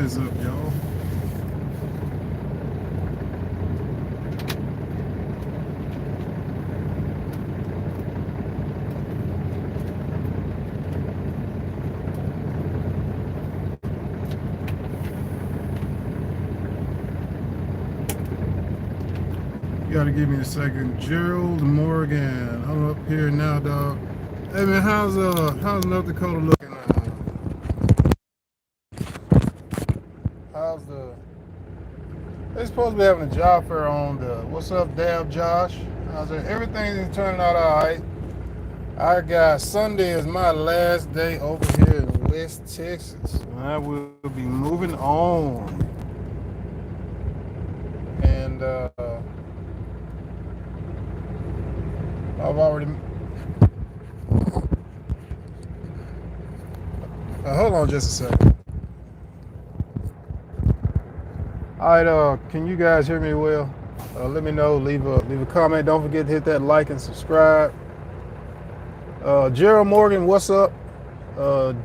is up, y'all. You gotta give me a second. Gerald Morgan. I'm up here now, dog. Hey man, how's North Dakota looking? How's the? They're supposed to be having a job fair on the. What's up, Dab Josh? How's it? Everything's turning out all right. I got Sunday is my last day over here in West Texas. I will be moving on, and I've already. Hold on just a second. All right, can you guys hear me well? Let me know. Leave a comment. Don't forget to hit that like and subscribe. Gerald Morgan, what's up?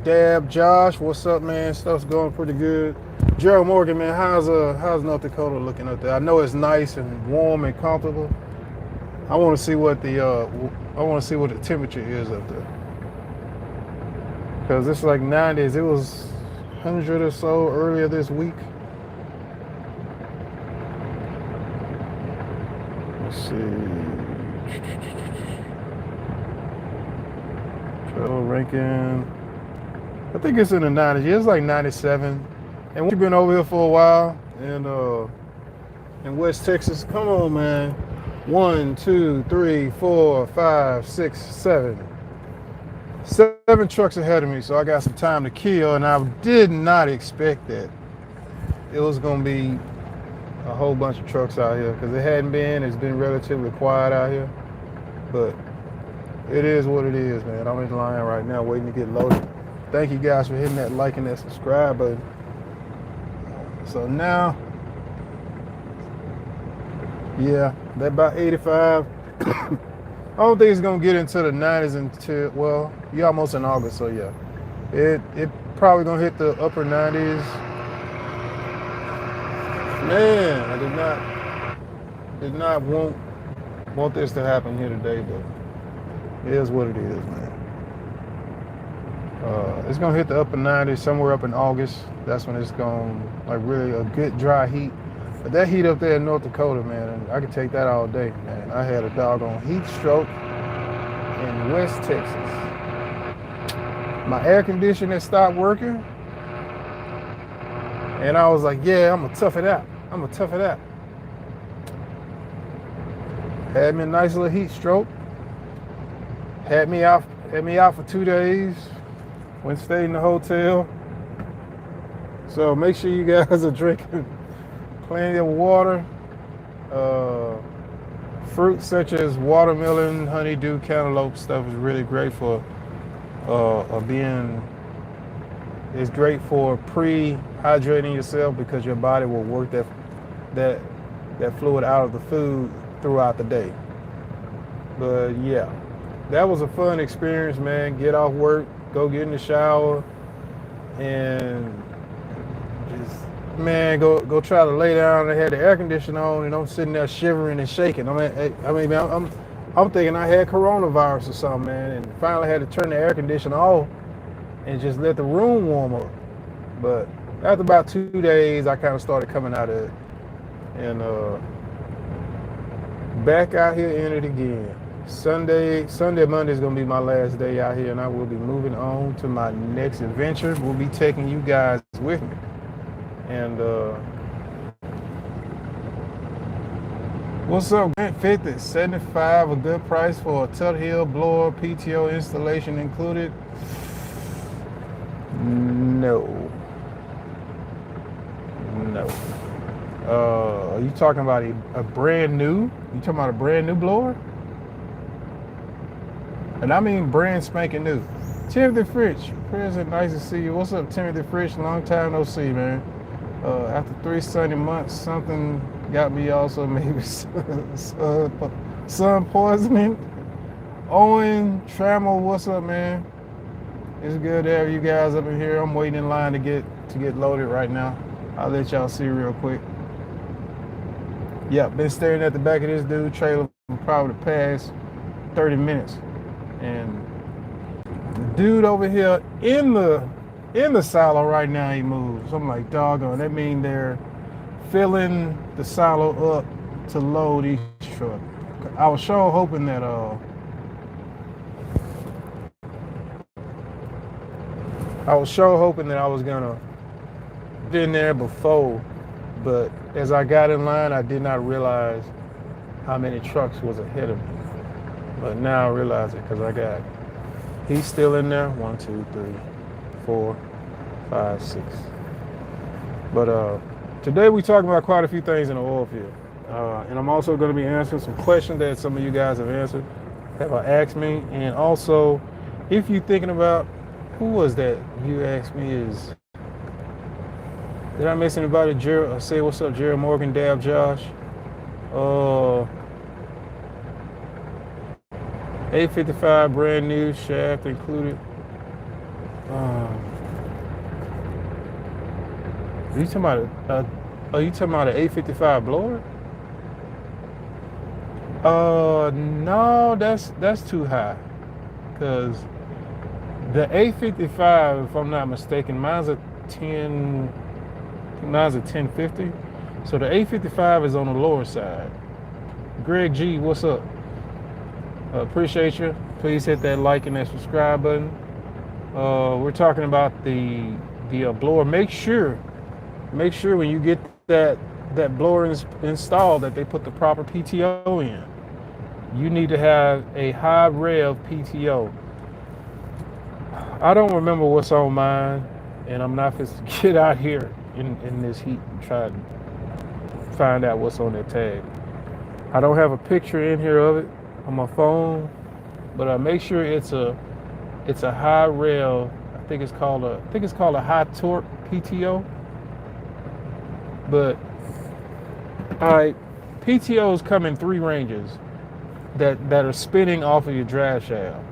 Dab Josh, what's up, man? Stuff's going pretty good. Gerald Morgan, man, how's North Dakota looking up there? I know it's nice and warm and comfortable. I want to see what the temperature is up there. Cause it's like 90s. It was 100 or so earlier this week. Let's see. Trail ranking. I think it's in the 90s. Yeah, it's like 97. And we've been over here for a while in West Texas. Come on, man. 1, 2, 3, 4, 5, 6, 7. 7 trucks ahead of me, so I got some time to kill, and I did not expect that it was going to be a whole bunch of trucks out here, because it hadn't been. It's been relatively quiet out here, but it is what it is, man. I'm in the line right now waiting to get loaded. Thank you guys for hitting that like and that subscribe button. So now, yeah, they're about 85. I don't think it's gonna get into the 90s until, well, you're almost in August, so yeah. It probably gonna hit the upper 90s. Man, I did not want this to happen here today, but it is what it is, man. It's gonna hit the upper 90s somewhere up in August. That's when it's gonna, like, really a good dry heat. But that heat up there in North Dakota, man, I could take that all day, man. I had a doggone heat stroke in West Texas. My air conditioner stopped working, and I was like, yeah, I'm gonna tough it out. Had me a nice little heat stroke. Had me out for 2 days. Went and stayed in the hotel. So make sure you guys are drinking plenty of water. Fruits such as watermelon, honeydew, cantaloupe stuff is really great for it's great for pre-hydrating yourself, because your body will work that fluid out of the food throughout the day. But yeah, that was a fun experience, man. Get off work, go get in the shower, and just, man, go try to lay down. I had the air conditioner on, and I'm sitting there shivering and shaking. I'm thinking I had coronavirus or something, man. And finally had to turn the air conditioner off and just let the room warm up. But after about 2 days, I kind of started coming out of it, and back out here in it again. Sunday, Monday is gonna be my last day out here, and I will be moving on to my next adventure. We'll be taking you guys with me. And what's up, Grant 50? 75, a good price for a Tut Hill blower, PTO installation included? No. Are you talking about a brand new? You talking about a brand new blower? And I mean brand spanking new. Timothy Fritch, President, nice to see you. What's up, Timothy Fritch? Long time no see, man. After 3 sunny months, something got me also, maybe sun poisoning. Owen Trammell, what's up, man? It's good to have you guys up in here. I'm waiting in line to get loaded right now. I'll let y'all see real quick. Yeah, been staring at the back of this dude trailer for probably the past 30 minutes. And the dude over here in the silo right now, he moves. I'm like, doggone, that means they're filling the silo up to load each truck. I was sure hoping that I was gonna been there before, but as I got in line, I did not realize how many trucks was ahead of me. But now I realize it because he's still in there. 1, 2, 3, 4, 5, 6. But today we talking about quite a few things in the oil field. And I'm also going to be answering some questions that some of you guys have asked me. And also, if you're thinking about, who was that you asked me is, did I miss anybody? Say what's up, Jared Morgan, Dab Josh. 855 brand new, shaft included. Are you talking about an 855 blower? No, that's too high. Cause the 855, if I'm not mistaken, mine's a 1050. So the 855 is on the lower side. Greg G, what's up? Appreciate you. Please hit that like and that subscribe button. We're talking about the blower. Make sure when you get that blower installed that they put the proper PTO in. You need to have a high rev PTO. I don't remember what's on mine, and I'm not supposed to get out here in this heat and try to find out what's on that tag. I don't have a picture in here of it on my phone, but I make sure it's a high rev. I think it's called a high torque PTO. But PTOs come in 3 ranges that are spinning off of your drive shaft.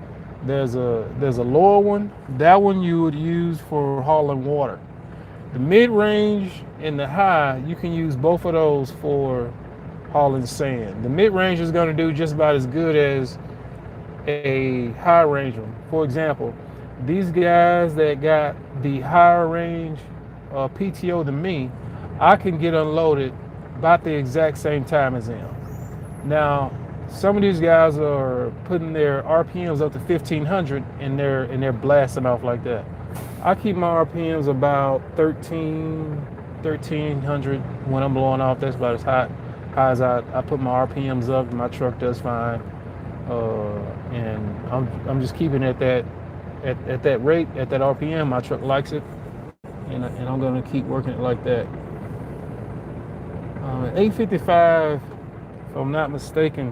There's a lower one. That one you would use for hauling water. The mid-range and the high, you can use both of those for hauling sand. The mid-range is going to do just about as good as a high range one. For example, these guys that got the higher range PTO than me, I can get unloaded about the exact same time as them. Now, some of these guys are putting their RPMs up to 1500 and they're blasting off like that. I keep my RPMs about 1300 when I'm blowing off. That's about as high as I put my RPMs up, and my truck does fine. And I'm just keeping it at that rate, at that RPM. My truck likes it, and I'm gonna keep working it like that. 855, if I'm not mistaken.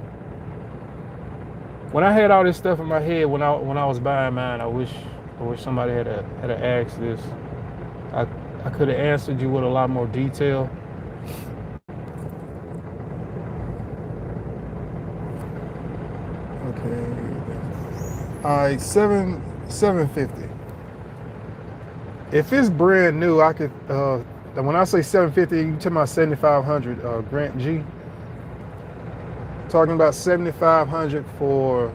When I had all this stuff in my head when I was buying mine, I wish somebody had asked this. I could have answered you with a lot more detail. Okay. All right, 750. If it's brand new, I could. When I say 750, you talking about 7500. Grant G. Talking about 7,500 for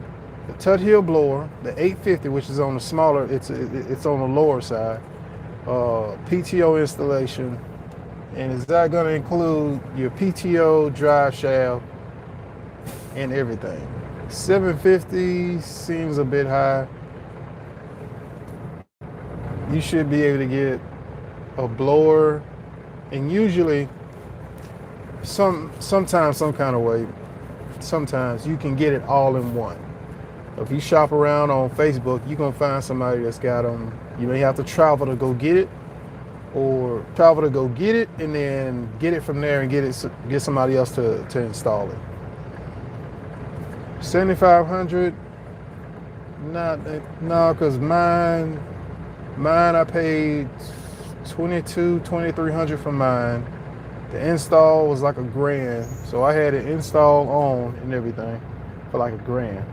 the Tut Hill blower, the 850, which is on the smaller. It's on the lower side. PTO installation, and is that going to include your PTO, drive shaft, and everything? 750 seems a bit high. You should be able to get a blower, and usually, sometimes some kind of way. Sometimes you can get it all in one. If you shop around on Facebook, you're gonna find somebody that's got them. You may have to travel to go get it, or travel to go get it and then get it from there and get somebody else to install it. 7,500. No, because mine I paid 2,300 for mine. The install was like $1,000, so I had it installed on and everything for like $1,000.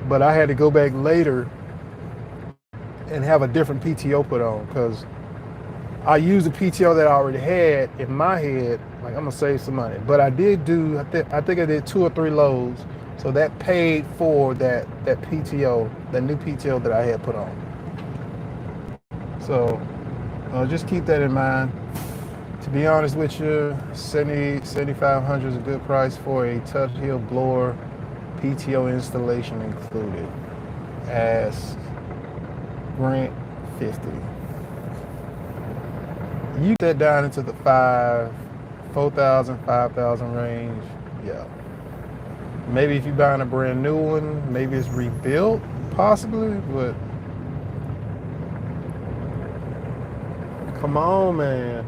But I had to go back later and have a different PTO put on because I used the PTO that I already had in my head, like I'm gonna save some money. But I did do, I think I did 2 or 3 loads, so that paid for that PTO, that new PTO that I had put on. So just keep that in mind. To be honest with you, 7,500 is a good price for a touch heel blower, PTO installation included. Ask Grant 50. You get that down into the 4,000, 5,000 range. Yeah. Maybe if you're buying a brand new one, maybe it's rebuilt, possibly, but come on, man.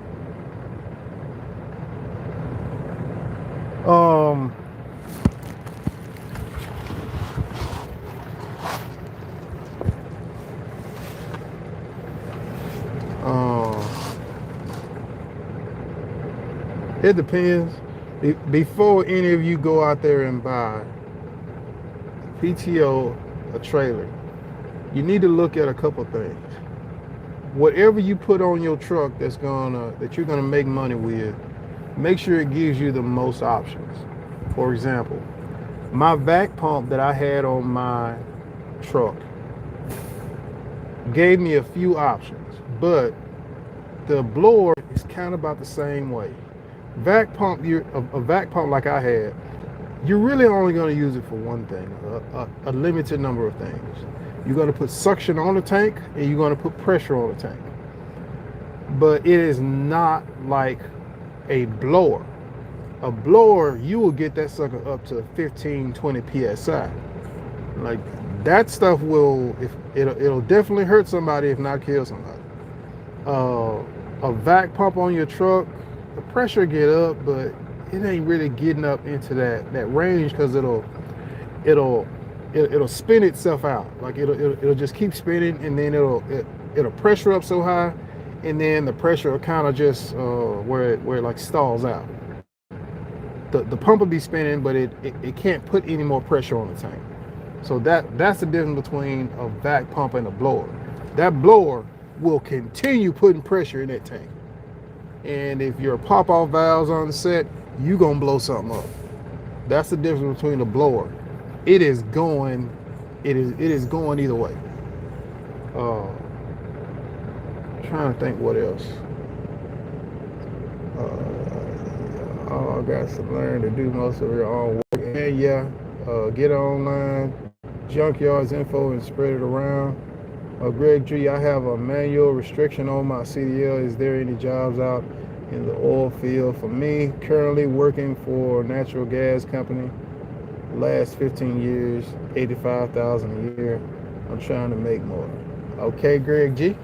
It depends. Before any of you go out there and buy PTO, a trailer, you need to look at a couple things. Whatever you put on your truck that you're gonna make money with, make sure it gives you the most options. For example, my vac pump that I had on my truck gave me a few options, but the blower is kind of about the same way. Vac pump, a vac pump like I had, you're really only going to use it for one thing, a limited number of things. You're going to put suction on the tank and you're going to put pressure on the tank. But it is not like a blower. A blower, you will get that sucker up to 15, 20 PSI. Like that stuff it'll definitely hurt somebody, if not kill somebody. A vac pump on your truck, the pressure get up, but it ain't really getting up into that range because it'll spin itself out. Like it'll just keep spinning, and then it'll pressure up so high, and then the pressure will kind of just where it like stalls out. The pump will be spinning, but it can't put any more pressure on the tank. So that's the difference between a vac pump and a blower. That blower will continue putting pressure in that tank. And if your pop-off valves on set, you're gonna blow something up. That's the difference between a blower. It is going either way. Trying to think what else. I got to learn to do most of your own work. And yeah, get online, junkyards info, and spread it around. Greg G, I have a manual restriction on my CDL. Is there any jobs out in the oil field for me? Currently working for a natural gas company. Last 15 years, $85,000 a year. I'm trying to make more. Okay, Greg G.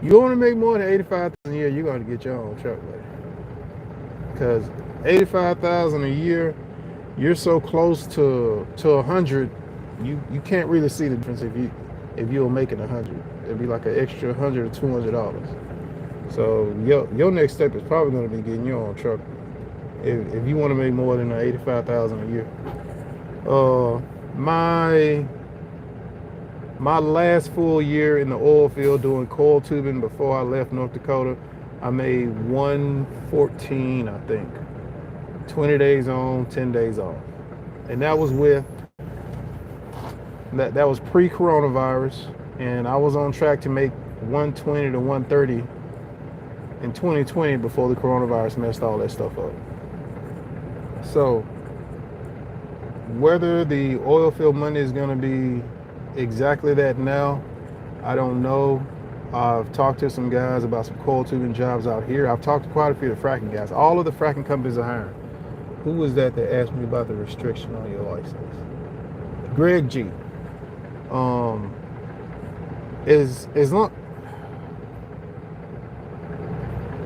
You want to make more than $85,000 a year, you're going to get your own truck, buddy. Because $85,000 a year, you're so close to 100, you can't really see the difference if you were making 100. It'd be like an extra $100 or $200. So your next step is probably going to be getting your own truck if you want to make more than $85,000 a year. My last full year in the oil field doing coil tubing before I left North Dakota, I made 114, I think. 20 days on, 10 days off. And that was that was pre-coronavirus, and I was on track to make 120 to 130 in 2020 before the coronavirus messed all that stuff up. So whether the oil field money is going to be exactly that now, I don't know. I've talked to some guys about some coil tubing jobs out here. I've talked to quite a few of the fracking guys. All of the fracking companies are hiring. Who was that asked me about the restriction on your license? Greg G. Is long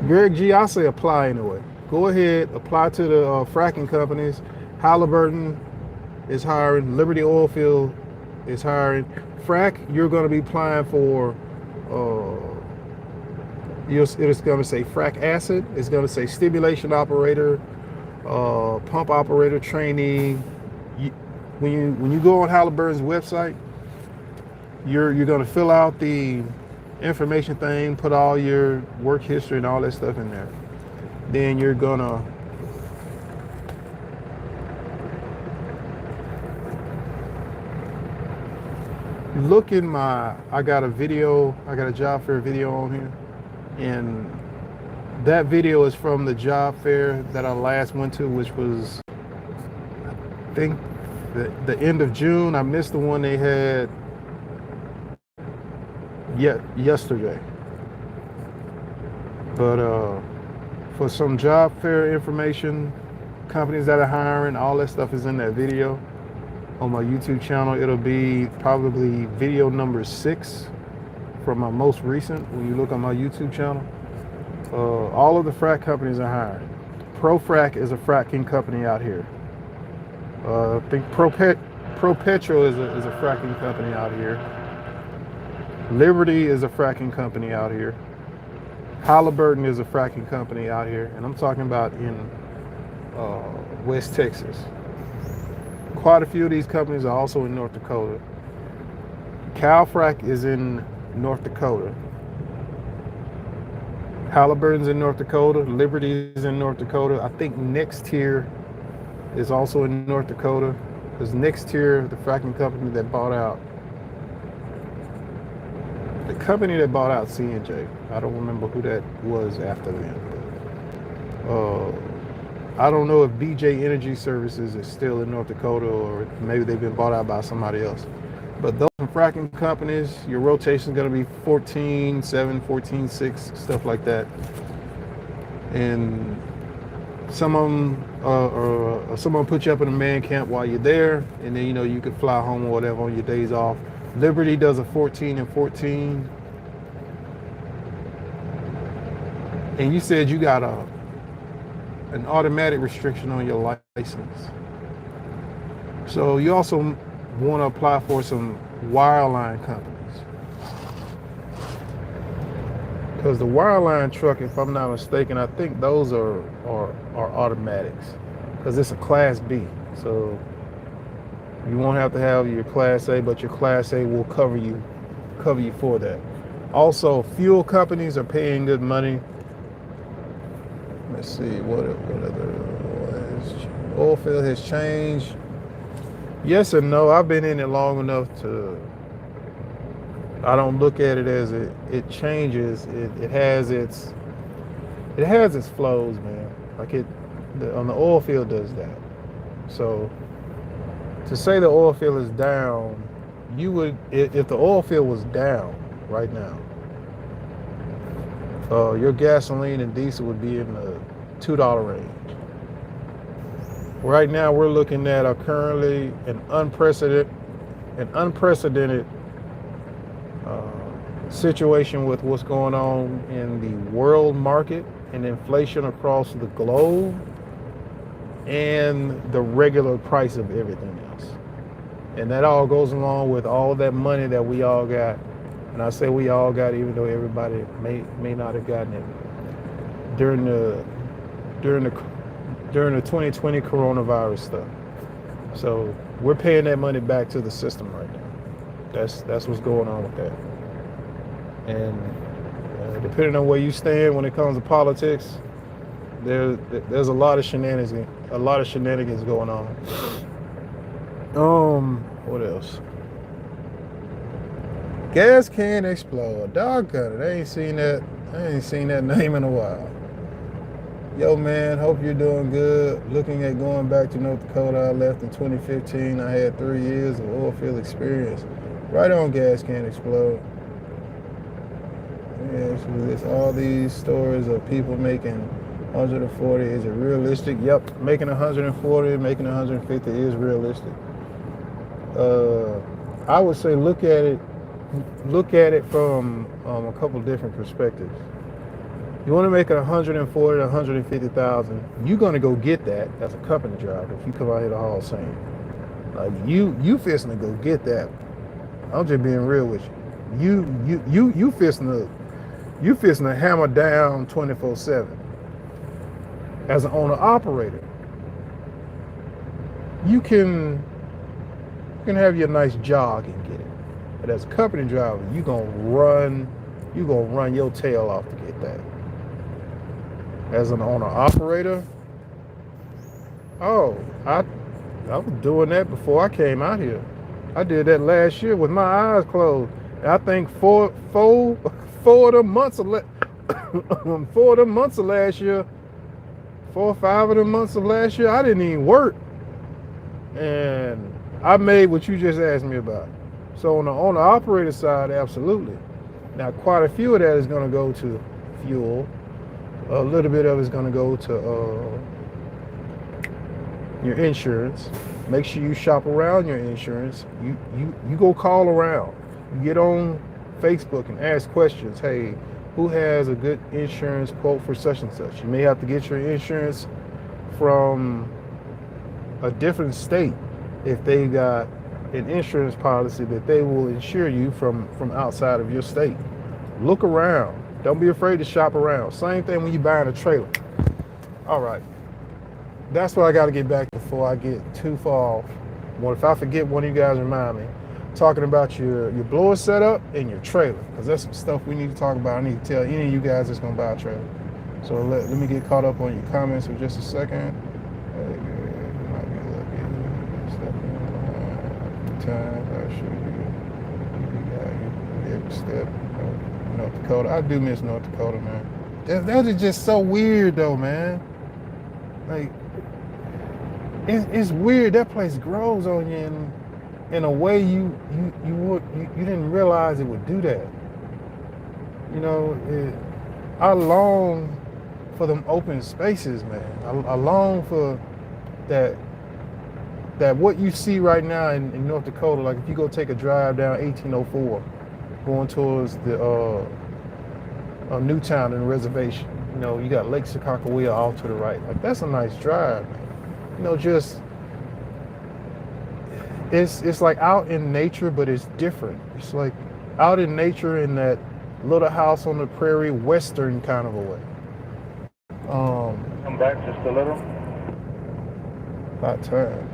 Greg G, I say apply anyway. Go ahead, apply to the fracking companies. Halliburton is hiring. Liberty Oilfield is hiring. Frack, you're going to be applying for. It's going to say frack acid. It's going to say stimulation operator, pump operator trainee. When you go on Halliburton's website, you're going to fill out the information thing, put all your work history and all that stuff in there. Then you're gonna look in I got a job fair video on here, and that video is from the job fair that I last went to, which was, I think, the end of June. I missed the one they had yesterday. But for some job fair information, companies that are hiring, all that stuff is in that video on my YouTube channel. It'll be probably video number 6 from my most recent when you look on my YouTube channel. All of the frac companies are hiring. ProFrac is a fracking company out here. I think ProPetro is a fracking company out here. Liberty is a fracking company out here. Halliburton is a fracking company out here, and I'm talking about in West Texas. Quite a few of these companies are also in North Dakota. CalFrac is in North Dakota. Halliburton's in North Dakota. Liberty is in North Dakota. I think Next Tier is also in North Dakota. Because Next Tier, the fracking company that bought out, the company that bought out C&J. I don't remember who that was after them. But, I don't know if BJ Energy Services is still in North Dakota, or maybe they've been bought out by somebody else. But those fracking companies, your rotation is going to be 14/7, 14/6, stuff like that. And some of them put you up in a man camp while you're there, and then you can fly home or whatever on your days off. Liberty does a 14 and 14. And you said you got an automatic restriction on your license. So you also want to apply for some wireline companies. Because the wireline truck, if I'm not mistaken, I think those are automatics. Because it's a Class B. So you won't have to have your Class A, but your Class A will cover you for that. Also, fuel companies are paying good money. Let's see, what other Oilfield has changed. Yes and no. I've been in it long enough I don't look at it as it changes. It has its flows, man. Like on the Oilfield does that. So to say the Oilfield is down, you would, if the Oilfield was down right now, your gasoline and diesel would be in the $2 range. Right now, we're looking at currently an unprecedented situation with what's going on in the world market and inflation across the globe, and the regular price of everything else. And that all goes along with all that money that we all got. And I say we all got, even though everybody may not have gotten it during the 2020 coronavirus stuff. So we're paying that money back to the system right now. That's what's going on with that. And depending on where you stand when it comes to politics, there's a lot of shenanigans going on. What else? Gas can explode. Doggone it. I ain't seen that name in a while. Yo, man, hope you're doing good. Looking at going back to North Dakota. I left in 2015. I had 3 years of oilfield experience. Right on, gas can explode. Yes, it's all these stories of people making 140. Is it realistic? Yep, making 140, making 150 is realistic. I would say look at it from a couple different perspectives. You want to make 140 to 150,000. You're gonna go get that as a company driver if you come out here to haul sand. Like you fixing to go get that. I'm just being real with you. You fixing to hammer down 24/7 as an owner operator. You can have your nice jog and get it. But as a company driver, you're gonna run you gonna run your tail off to get that. As an owner operator, oh, I was doing that before I came out here. I did that last year with my eyes closed. And I think four of them months of 4 of them months of last year, 4 or 5 of them months of last year, I didn't even work, and I made what you just asked me about. So on the owner operator side, absolutely. Now, quite a few of that is going to go to fuel. A little bit of it's going to go to your insurance. Make sure you shop around your insurance. You go call around. You get on Facebook and ask questions. Hey, who has a good insurance quote for such and such? You may have to get your insurance from a different state if they got an insurance policy that they will insure you from outside of your state. Look around. Don't be afraid to shop around. Same thing when you're buying a trailer. All right. That's what I got to get back to before I get too far off. Well, if I forget, one of you guys remind me. Talking about your blower setup and your trailer, because that's some stuff we need to talk about. I need to tell any of you guys that's going to buy a trailer. So let me get caught up on your comments for just a second. Every step. North Dakota. I do miss North Dakota, man. That is just so weird, though, man. Like, it's weird. That place grows on you in a way you didn't realize it would do that. You know, I long for them open spaces, man. I long for that what you see right now in North Dakota. Like if you go take a drive down 1804, going towards the Newtown and the reservation. You know, you got Lake Sakakawea all to the right. Like that's a nice drive, man. You know, just it's like out in nature, but it's different. It's like out in nature in that little house on the prairie, western kind of a way. Come back just a little. About time.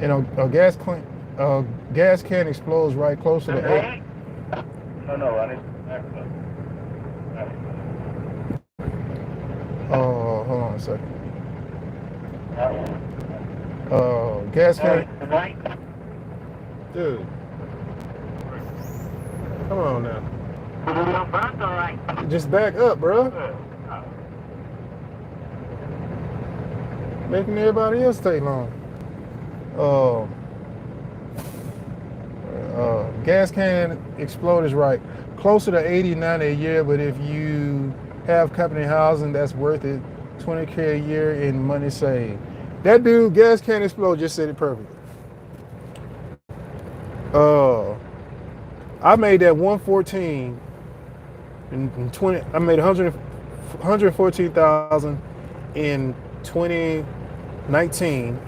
You know, a gas can explodes right close to the egg. No, I need hold on a second. Gas can. Dude. Come on now. Just back up, bro. Making everybody else take long. Gas can explode is right. Closer to 80, 90 a year, but if you have company housing, that's worth it. $20K a year in money saved. That dude, gas can explode, just said it perfectly. I made that 114 in 20. I made 114,000 in 2019,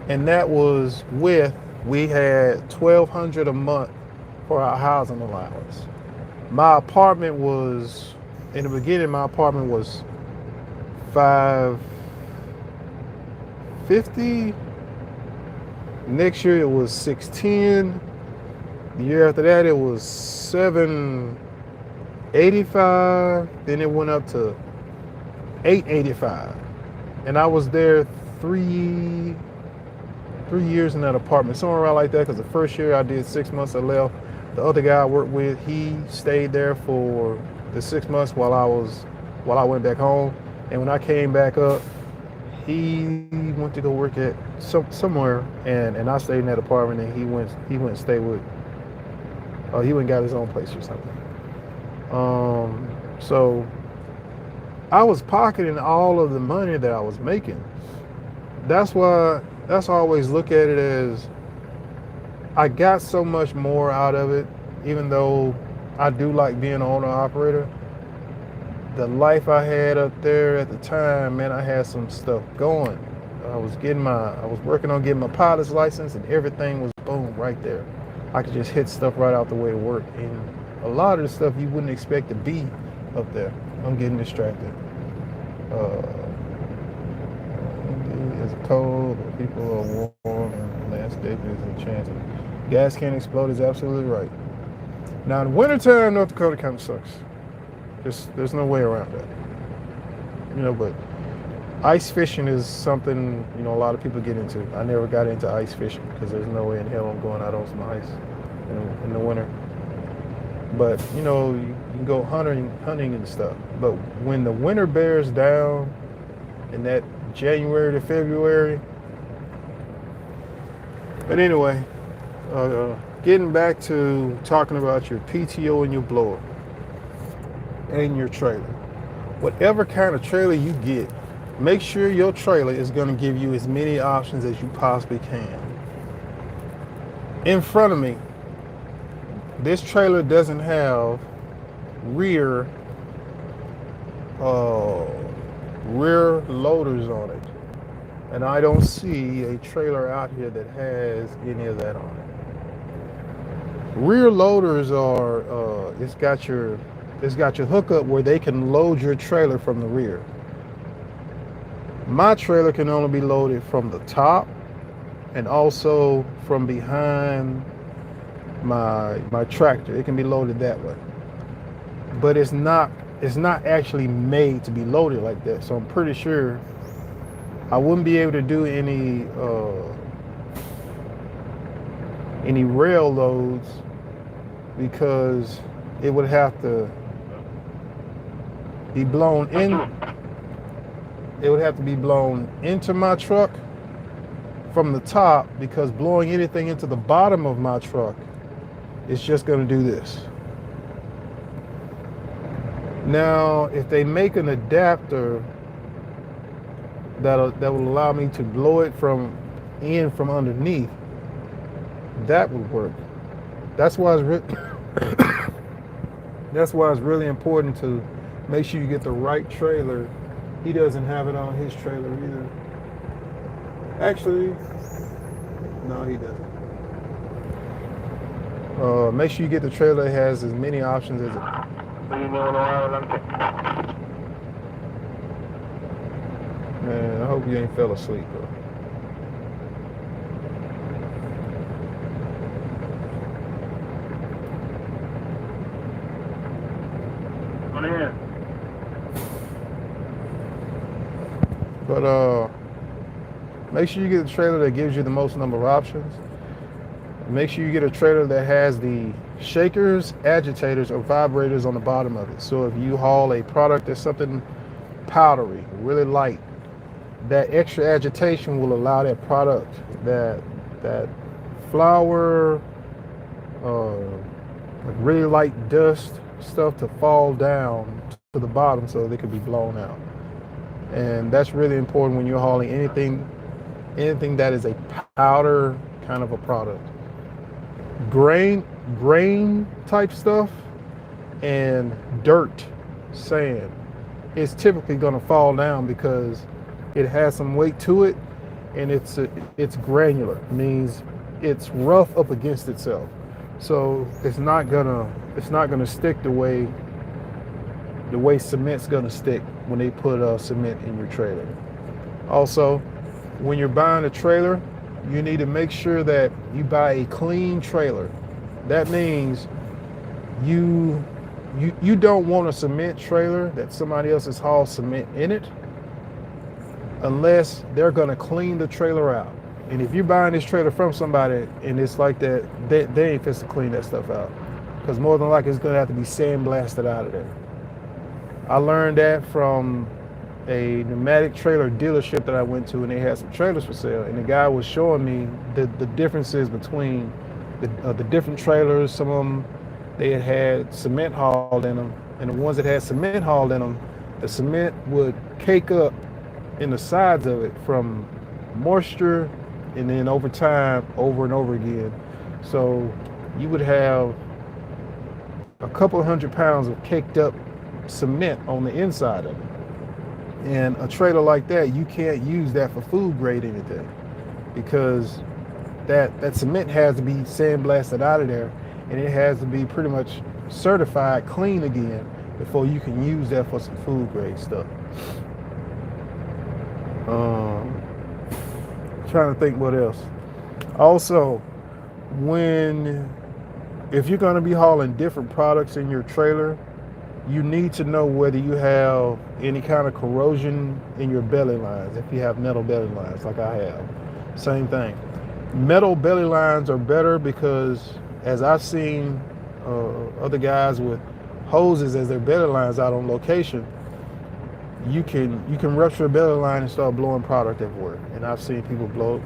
and that was with we had $1,200 a month for our housing allowance. My apartment was in the beginning. My apartment was $550. Next year it was $610. The year after that it was $785. Then it went up to $885, and I was there three years in that apartment, somewhere around like that. Because the first year I did 6 months, I left. The other guy I worked with, he stayed there for the 6 months while I went back home. And when I came back up, he went to go work at somewhere, and I stayed in that apartment, and he went and stayed with. He went and got his own place or something. So I was pocketing all of the money that I was making. That's why I always look at it as I got so much more out of it, even though I do like being an owner-operator. The life I had up there at the time, man, I had some stuff going. I was working on getting my pilot's license, and everything was boom right there. I could just hit stuff right out the way to work. And a lot of the stuff you wouldn't expect to be up there. I'm getting distracted. It's cold, people are warm, and landscape is enchanted. Gas can explode is absolutely right. Now in wintertime, North Dakota kind of sucks. There's no way around that. But ice fishing is something, a lot of people get into. I never got into ice fishing because there's no way in hell I'm going out on some ice in the winter. But, you can go hunting and stuff. But when the winter bears down in that January to February. But anyway, getting back to talking about your PTO and your blower and your trailer. Whatever kind of trailer you get, make sure your trailer is going to give you as many options as you possibly can. In front of me, this trailer doesn't have rear loaders on it. And I don't see a trailer out here that has any of that on it. Rear loaders are, it's got your hookup where they can load your trailer from the rear. My trailer can only be loaded from the top and also from behind my tractor. It can be loaded that way. But it's not actually made to be loaded like that. So I'm pretty sure I wouldn't be able to do any rail loads because it would have to be blown in. It would have to be blown into my truck from the top, because blowing anything into the bottom of my truck is just going to do this. Now, if they make an adapter that will allow me to blow it from underneath, that would work. That's why it's really important to make sure you get the right trailer. He doesn't have it on his trailer either. Actually, no, he doesn't. Make sure you get the trailer that has as many options as it. Man, I hope you ain't fell asleep, bro. Come in. But make sure you get a trailer that gives you the most number of options. Make sure you get a trailer that has the shakers, agitators, or vibrators on the bottom of it. So if you haul a product that's something powdery, really light, that extra agitation will allow that product, that flour, really light dust stuff to fall down to the bottom so they can be blown out. And that's really important when you're hauling anything that is a powder kind of a product. Grain type stuff and dirt, sand, is typically going to fall down because it has some weight to it, and it's granular, means it's rough up against itself. So it's not gonna stick the way cement's gonna stick when they put cement in your trailer. Also, when you're buying a trailer, you need to make sure that you buy a clean trailer. That means you don't want a cement trailer that somebody else has hauled cement in it unless they're gonna clean the trailer out. And if you're buying this trailer from somebody and it's like that, they ain't supposed to clean that stuff out, because more than likely it's gonna have to be sandblasted out of there. I learned that from a pneumatic trailer dealership that I went to, and they had some trailers for sale, and the guy was showing me the differences between the different trailers. Some of them, they had cement hauled in them, and the ones that had cement hauled in them, the cement would cake up in the sides of it from moisture, and then over time, over and over again. So you would have a couple of 100 pounds of caked up cement on the inside of it. And a trailer like that, you can't use that for food grade anything, because that cement has to be sandblasted out of there, and it has to be pretty much certified clean again before you can use that for some food grade stuff. Trying to think what else. Also, when if you're going to be hauling different products in your trailer, you need to know whether you have any kind of corrosion in your belly lines. If you have metal belly lines like I have, same thing. Metal belly lines are better because, as I've seen other guys with hoses as their belly lines out on location, you can rupture a belly line and start blowing product everywhere. And I've seen people blow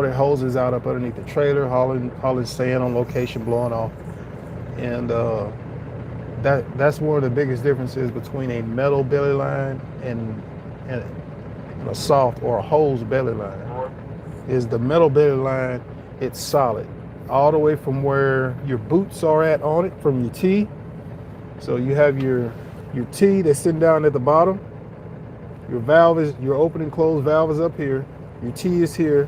their hoses out up underneath the trailer, hauling sand on location, blowing off. And that's one of the biggest differences between a metal belly line and a soft or a hose belly line. Is the metal belly line, it's solid all the way from where your boots are at on it, from your T. So you have your T that's sitting down at the bottom. Your valve is, your open and close valve is up here. Your T is here.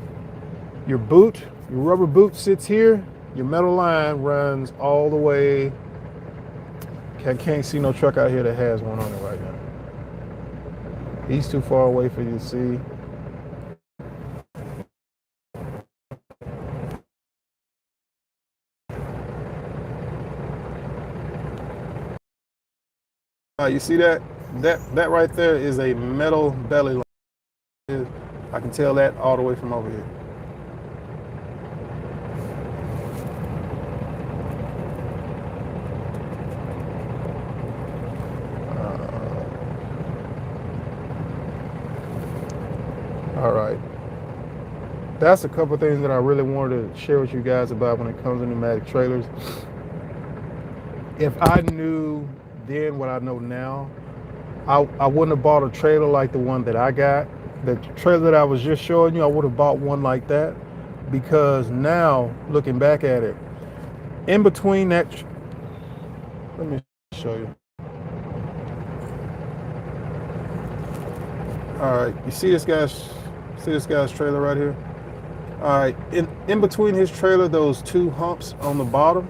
Your boot, your rubber boot sits here. Your metal line runs all the way. I can't see no truck out here that has one on it right now. He's too far away for you to see. You see that? That right there is a metal belly line. I can tell that all the way from over here. All right. That's a couple things that I really wanted to share with you guys about when it comes to pneumatic trailers. If I knew then what I know now, I wouldn't have bought a trailer like the one that I got. The trailer that I was just showing you, I would have bought one like that, because now, looking back at it, in between that, let me show you. All right, you see this guy's trailer right here? All right, in between his trailer, those two humps on the bottom,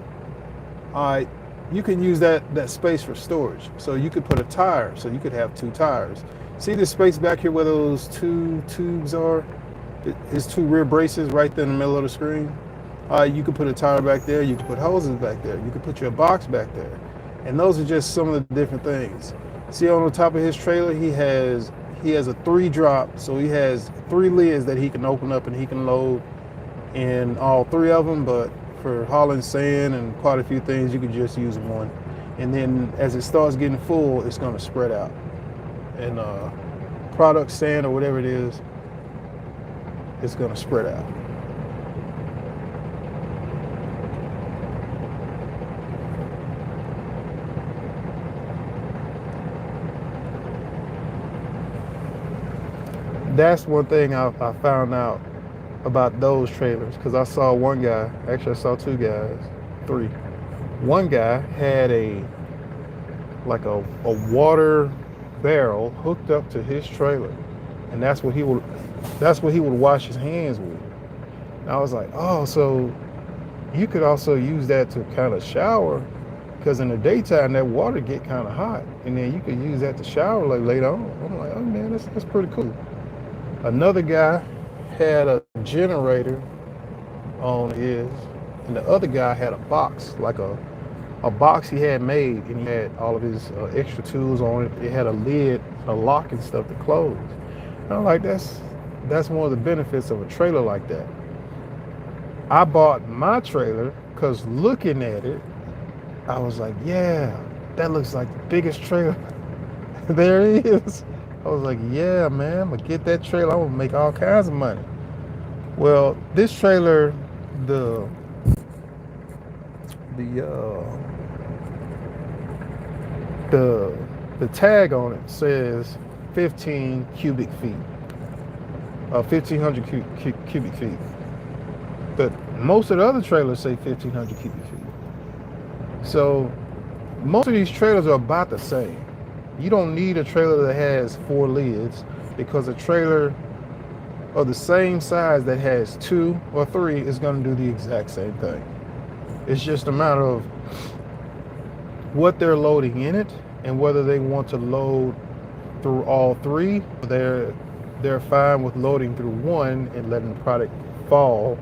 all right, you can use that space for storage. So you could put a tire, so you could have two tires. See this space back here where those two tubes are? His two rear braces right there in the middle of the screen. You could put a tire back there, you could put hoses back there, you could put your box back there. And those are just some of the different things. See on the top of his trailer, he has a 3-drop, so he has 3 lids that he can open up and he can load in all 3 of them, but for hauling sand and quite a few things, you could just use one. And then as it starts getting full, it's going to spread out. And product, sand, or whatever it is, it's going to spread out. That's one thing I found out about those trailers, because I saw one guy, actually I saw 2 guys, 3. One guy had a water barrel hooked up to his trailer, and that's what he would wash his hands with. And I was like, oh, so you could also use that to kind of shower, because in the daytime that water get kind of hot, and then you could use that to shower like later on. I'm like, oh man, that's pretty cool. Another guy had a generator on his, and the other guy had a box, like a box he had made, and he had all of his extra tools on it. It had a lid, a lock and stuff to close. And I'm like, that's one of the benefits of a trailer like that. I bought my trailer because looking at it, I was like, yeah, that looks like the biggest trailer. There it is. I was like, yeah, man, I'm gonna get that trailer. I'm gonna make all kinds of money. Well, this trailer, the tag on it says 15 cubic feet, 1,500 cubic feet. But most of the other trailers say 1,500 cubic feet. So most of these trailers are about the same. You don't need a trailer that has 4 lids, because a trailer of the same size that has 2 or 3 is going to do the exact same thing. It's just a matter of what they're loading in it and whether they want to load through all 3. They're fine with loading through 1 and letting the product fall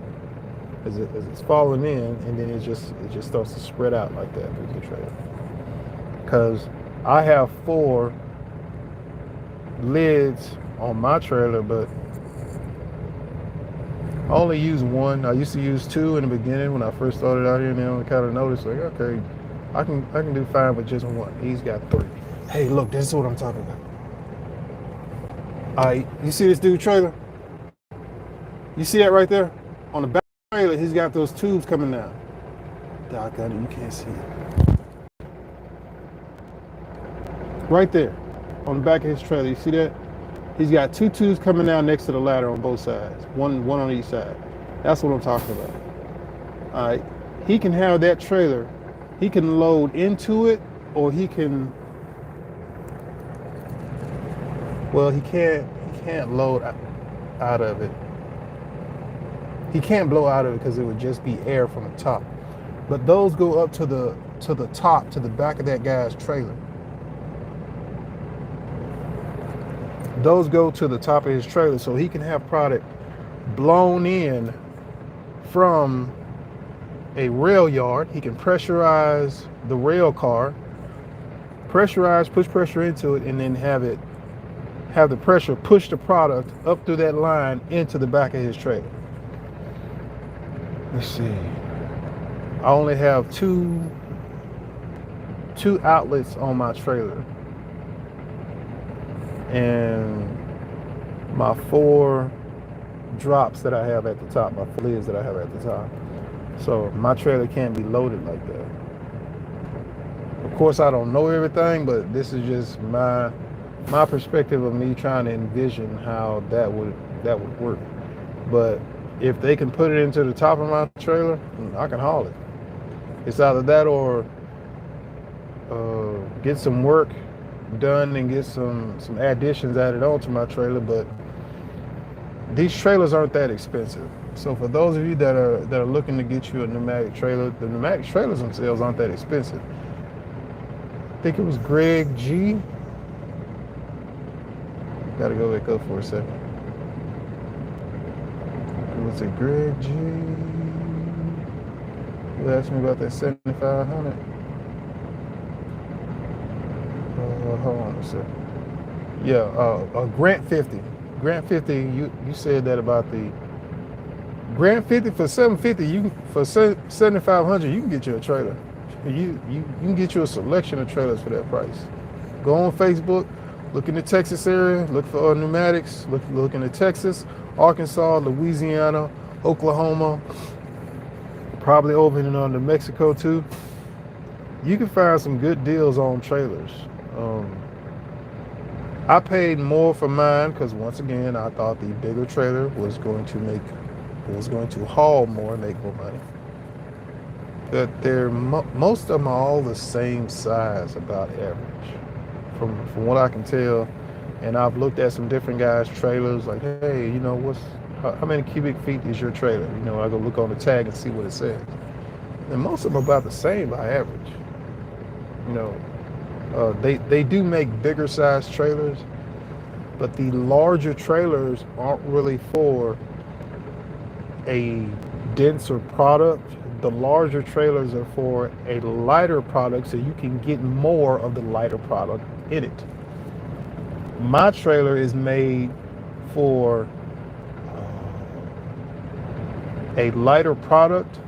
as it's falling in, and then it just starts to spread out like that through the trailer. Because I have 4 lids on my trailer, but I only use 1. I used to use 2 in the beginning when I first started out here, and then I kind of noticed like, okay, I can do fine with just 1. He's got 3. Hey, look, this is what I'm talking about. All right, you see this dude trailer? You see that right there? On the back of the trailer, he's got those tubes coming down. Doc, you can't see it. Right there, on the back of his trailer, you see that? He's got 2 tubes coming down next to the ladder on both sides, one on each side. That's what I'm talking about. All right, he can have that trailer. He can load into it, or he can. Well, he can't load out of it. He can't blow out of it because it would just be air from the top. But those go up to the top, to the back of that guy's trailer. Those go to the top of his trailer, so he can have product blown in from a rail yard. He can pressurize the rail car, push pressure into it, and then have the pressure push the product up through that line into the back of his trailer. Let's see. I only have two outlets on my trailer, and my 4 drops that I have at the top, my lids that I have at the top. So my trailer can't be loaded like that. Of course, I don't know everything, but this is just my perspective of me trying to envision how that would work. But if they can put it into the top of my trailer, I can haul it. It's either that or get some work done and get some additions added onto my trailer. But these trailers aren't that expensive. So for those of you that are looking to get you a pneumatic trailer, the pneumatic trailers themselves aren't that expensive. I think it was Greg G. Gotta go back up for a second. Was it Greg G? You asked me about that 7,500. Hold on a second. Yeah, Grant 50. Grant 50. You said that about the Grant 50 for 750. For 7,500, you can get you a trailer. You can get you a selection of trailers for that price. Go on Facebook. Look in the Texas area, look for pneumatics, look into Texas, Arkansas, Louisiana, Oklahoma, probably over in New Mexico too. You can find some good deals on trailers. I paid more for mine because once again, I thought the bigger trailer was going to haul more and make more money. But most of them are all the same size, about average. From what I can tell, and I've looked at some different guys' trailers, like, hey, you know, how many cubic feet is your trailer? You know, I go look on the tag and see what it says. And most of them are about the same by average. You know, they do make bigger size trailers, but the larger trailers aren't really for a denser product. The larger trailers are for a lighter product, so you can get more of the lighter product in it. My trailer is made for a lighter product.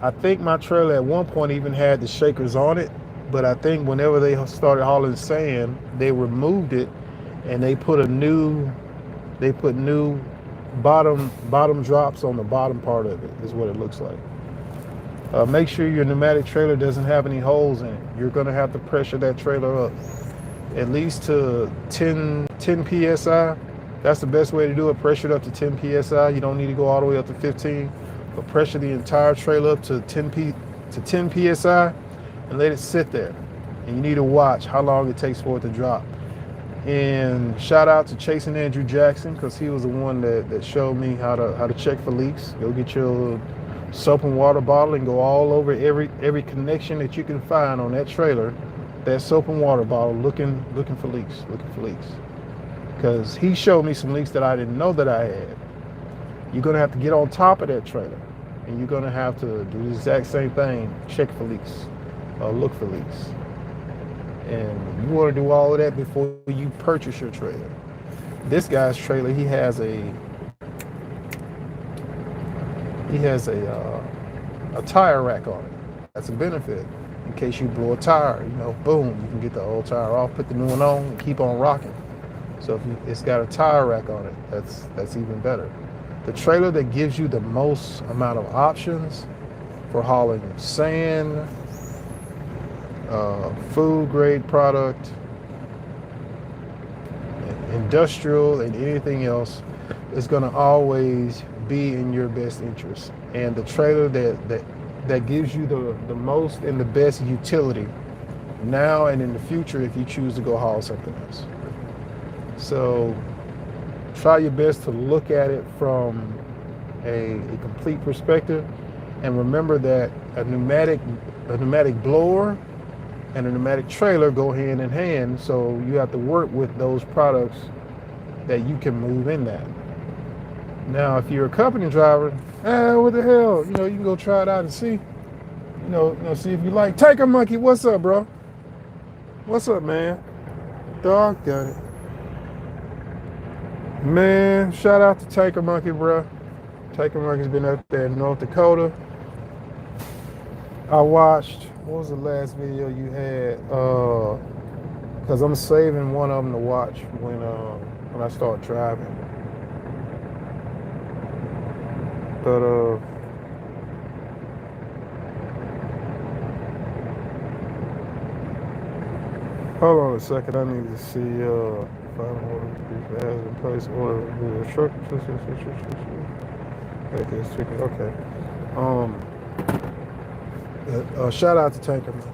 I think my trailer at one point even had the shakers on it, but I think whenever they started hauling sand, they removed it and they put new bottom drops on the bottom part of it, is what it looks like. Make sure your pneumatic trailer doesn't have any holes in it. You're going to have to pressure that trailer up at least to 10 psi. That's the best way to do it. Pressure it up to 10 psi. You don't need to go all the way up to 15, but pressure the entire trailer up to 10 psi and let it sit there. And you need to watch how long it takes for it to drop. And shout out to Chasing Andrew Jackson, because he was the one that showed me how to check for leaks. Go get your soap and water bottle and go all over every connection that you can find on that trailer, that soap and water bottle, looking for leaks, because he showed me some leaks that I didn't know that I had. You're gonna have to get on top of that trailer and you're gonna have to do the exact same thing. Check for leaks, look for leaks, and you want to do all of that before you purchase your trailer. This guy's trailer, he has a tire rack on it. That's a benefit. In case you blow a tire, boom, you can get the old tire off, put the new one on, and keep on rocking. So if it's got a tire rack on it, that's even better. The trailer that gives you the most amount of options for hauling sand, food grade product, industrial, and anything else is going to always be in your best interest. And the trailer that gives you the most and the best utility now and in the future if you choose to go haul something else. So try your best to look at it from a complete perspective, and remember that a pneumatic blower and a pneumatic trailer go hand in hand, so you have to work with those products that you can move in that. Now, if you're a company driver, what the hell? You can go try it out and see. See if you like. Tanker Monkey, what's up, bro? What's up, man? Dog got it. Man, shout out to Tanker Monkey, bro. Tanker Monkey's been up there in North Dakota. I watched, what was the last video you had? Because I'm saving one of them to watch when I start driving. But hold on a second. I need to see if I has in place order with a truck. Okay. Shout out to Tanker Monkey.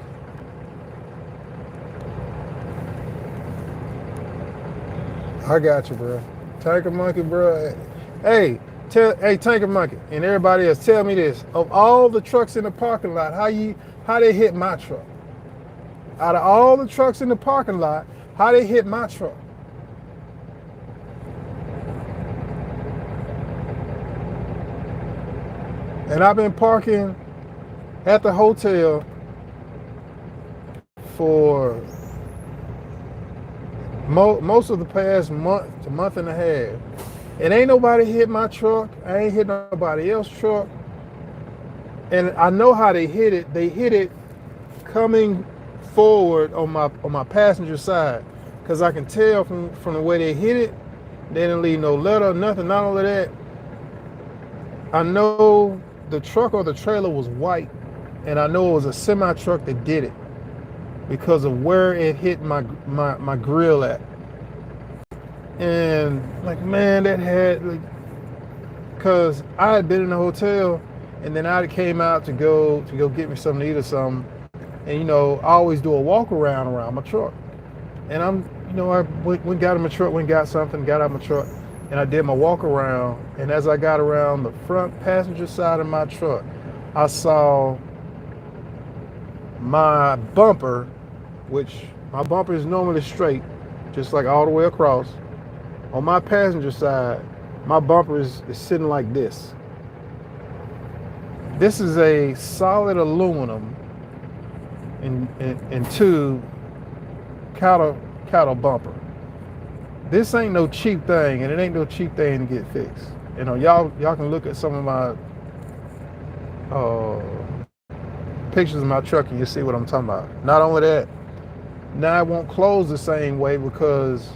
I got you, bro. Tanker Monkey, bro. Hey, Tanker Monkey, and everybody else, tell me this: of all the trucks in the parking lot, how they hit my truck? Out of all the trucks in the parking lot, how they hit my truck? And I've been parking at the hotel for most of the past month to month and a half. And ain't nobody hit my truck. I ain't hit nobody else's truck. And I know how they hit it. They hit it coming forward on my passenger side, because I can tell from the way they hit it. They didn't leave no letter, nothing. Not only that, I know the truck or the trailer was white, and I know it was a semi truck that did it because of where it hit my grill at. And man, that had because I had been in the hotel, and then I came out to go get me something to eat or something. And I always do a walk around my truck. And I went got in my truck, got something, got out my truck, and I did my walk around. And as I got around the front passenger side of my truck, I saw my bumper, which my bumper is normally straight, just like all the way across. On my passenger side, my bumper is sitting like this. This is a solid aluminum and tube cattle bumper. This ain't no cheap thing, and it ain't no cheap thing to get fixed. Y'all can look at some of my pictures of my truck and you see what I'm talking about. Not only that, now it won't close the same way, because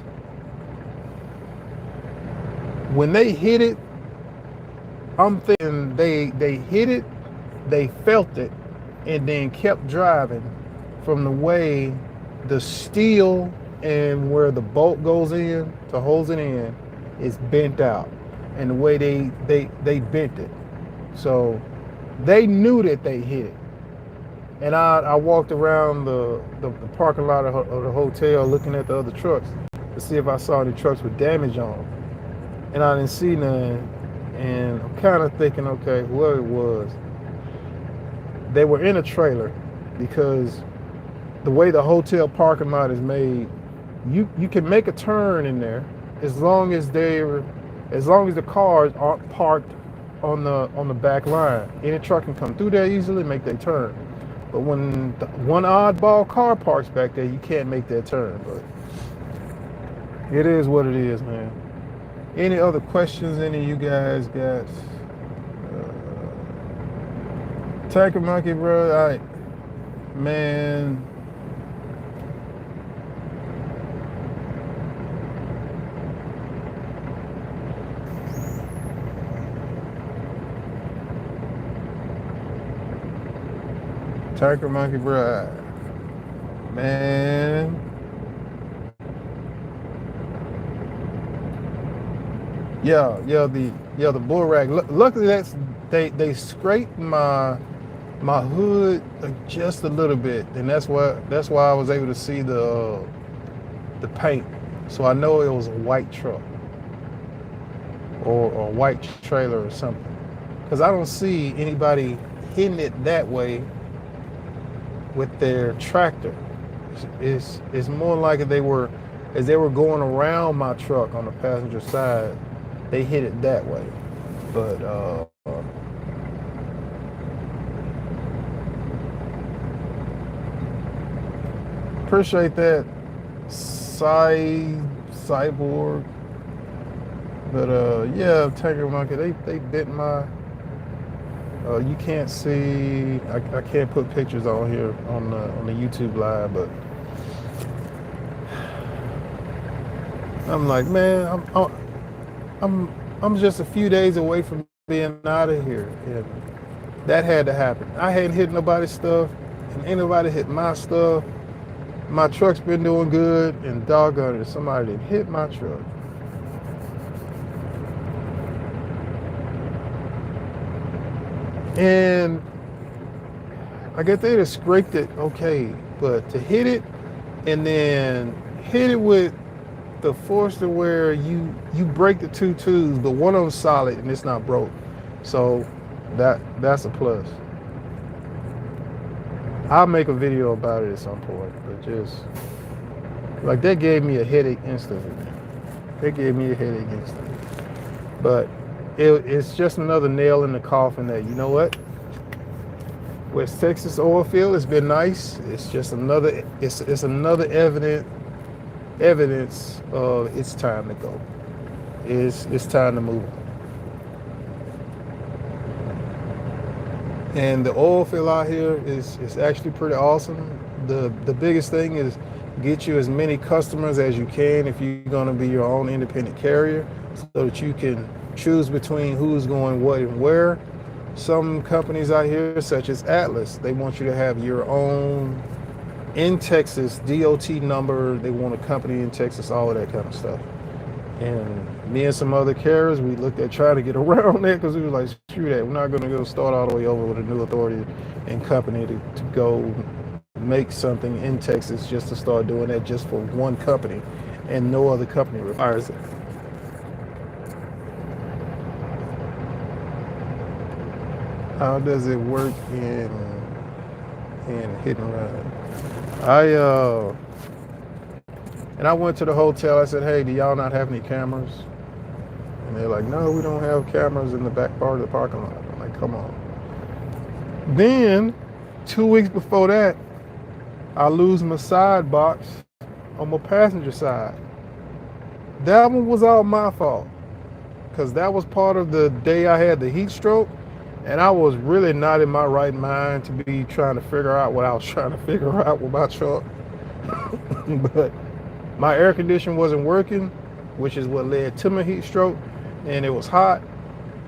when they hit it, I'm thinking they hit it, they felt it, and then kept driving from the way the steel and where the bolt goes in to hose it in is bent out, and the way they bent it. So they knew that they hit it. And I walked around the parking lot of the hotel looking at the other trucks to see if I saw any trucks with damage on them. And I didn't see none. And I'm kind of thinking, okay, whoever it was, they were in a trailer, because the way the hotel parking lot is made, you can make a turn in there as long as the cars aren't parked on the back line. Any truck can come through there easily, make that turn. But when one oddball car parks back there, you can't make that turn. But it is what it is, man. Any other questions any of you guys got? Tanker Monkey, bro. Man. Tanker Monkey, bro. Man. The bull rag. Luckily, they scraped my hood just a little bit, and that's why I was able to see the paint. So I know it was a white truck or a white trailer or something, because I don't see anybody hitting it that way with their tractor. It's more like as they were going around my truck on the passenger side, they hit it that way. But appreciate that, cyborg. But yeah, Tanker Monkey, they bit my. You can't see. I can't put pictures on here on the YouTube live, but I'm like, man, I'm just a few days away from being out of here, and that had to happen. I hadn't hit nobody's stuff, and ain't nobody hit my stuff. My truck's been doing good, and doggone it, somebody didn't hit my truck. And I guess they'd have scraped it, okay, but to hit it and then hit it with the force to where you break the two tubes, but one of them's solid and it's not broke. So that's a plus. I'll make a video about it at some point, but just like that gave me a headache instantly. But it's just another nail in the coffin that, you know what? West Texas Oilfield has been nice. It's just another evidence of it's time to go. It's time to move on. And the oil field out here is actually pretty awesome. The biggest thing is get you as many customers as you can if you're going to be your own independent carrier, so that you can choose between who's going what and where. Some companies out here, such as Atlas, they want you to have your own in Texas DOT number. They want a company in Texas, all of that kind of stuff. And me and some other carriers, we looked at trying to get around that, because we were like, screw that. We're not going to go start all the way over with a new authority and company to go make something in Texas just to start doing that just for one company, and no other company requires it. How does it work in hit and run? I went to the hotel. I said, hey, do y'all not have any cameras? And they're like, no, we don't have cameras in the back part of the parking lot. I'm like, come on. Then 2 weeks before that, I lose my side box on my passenger side. That one was all my fault, because that was part of the day I had the heat stroke. And I was really not in my right mind to be trying to figure out what I was trying to figure out with my truck. But my air conditioner wasn't working, which is what led to my heat stroke. And it was hot.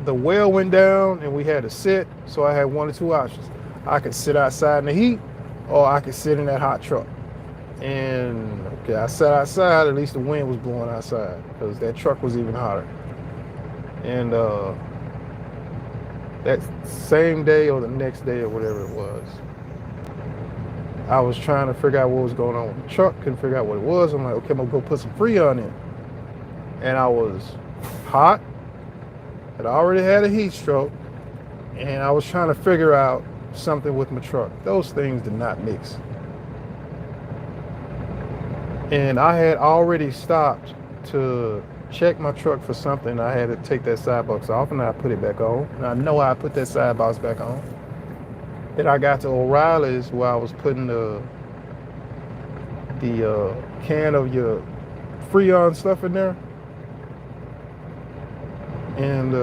The well went down and we had to sit. So I had one or two options. I could sit outside in the heat, or I could sit in that hot truck. And okay, I sat outside. At least the wind was blowing outside, because that truck was even hotter. And that same day or the next day or whatever it was, I was trying to figure out what was going on with the truck, couldn't figure out what it was. I'm like, okay, I'm gonna go put some Freon in. And I was hot, had already had a heat stroke, and I was trying to figure out something with my truck. Those things did not mix. And I had already stopped to checked my truck for something. I had to take that side box off, and I put it back on. And I know I put that side box back on. Then I got to O'Reilly's where I was putting the can of your Freon stuff in there, and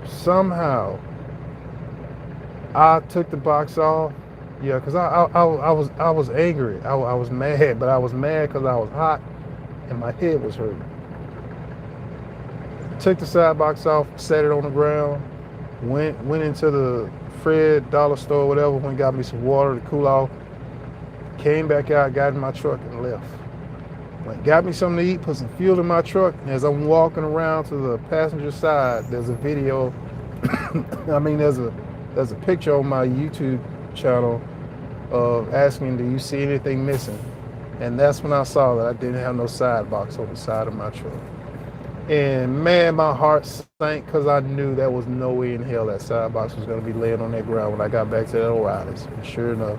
somehow I took the box off. Yeah, cause I was angry. I was mad, but I was mad because I was hot and my head was hurting. Took the side box off, set it on the ground, went into the Fred dollar store, whatever, went and got me some water to cool off. Came back out, got in my truck and left. Like, got me something to eat, put some fuel in my truck. And as I'm walking around to the passenger side, there's a video. I mean, there's a picture on my YouTube channel of asking, do you see anything missing? And that's when I saw that I didn't have no side box on the side of my truck. And man, my heart sank because I knew there was no way in hell that side box was going to be laying on that ground when I got back to that O'Reilly's. And sure enough,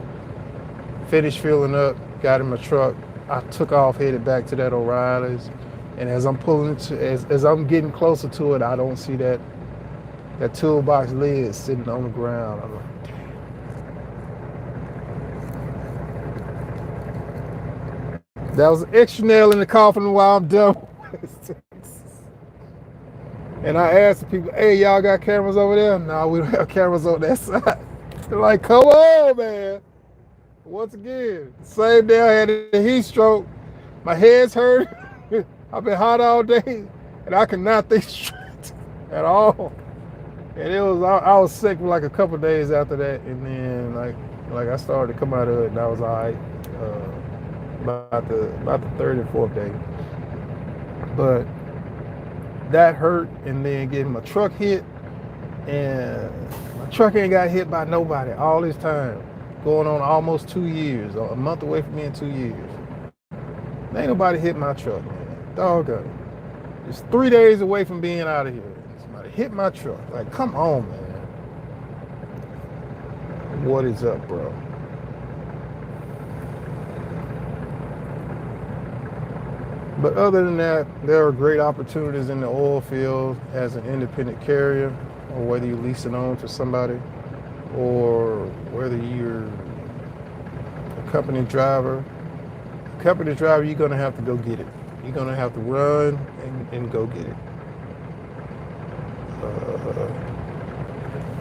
finished filling up, got in my truck. I took off, headed back to that O'Reilly's. And as I'm pulling as I'm getting closer to it, I don't see that toolbox lid sitting on the ground. I'm like, that was an extra nail in the coffin while I'm done. And I asked the people, hey, y'all got cameras over there? No, we don't have cameras on that side. They're like, come on, man. Once again, same day I had a heat stroke. My head's hurt. I've been hot all day, and I cannot think straight at all. And I was sick for like a couple of days after that, and then like I started to come out of it, and I was all right about the third and fourth day. But that hurt, and then getting my truck hit, and my truck ain't got hit by nobody all this time, going on almost 2 years, or a month away from being 2 years. Ain't nobody hit my truck, man. Doggone. It's 3 days away from being out of here. Somebody hit my truck. Like, come on, man. What is up, bro? But other than that, there are great opportunities in the oil field as an independent carrier, or whether you lease it on to somebody, or whether you're a company driver. Company driver, you're going to have to go get it. You're going to have to run and go get it.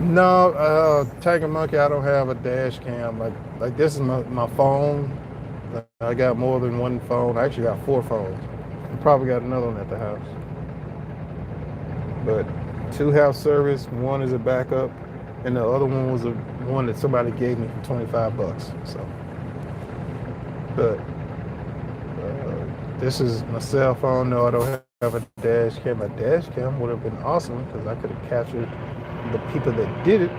No, Tiger Monkey, I don't have a dash cam. Like this is my phone. I got more than one phone. I actually got 4 phones. I probably got another one at the house. But 2 have service. 1 is a backup, and the other one was one that somebody gave me for $25. So, but this is my cell phone. No, I don't have a dash cam. A dash cam would have been awesome because I could have captured the people that did it.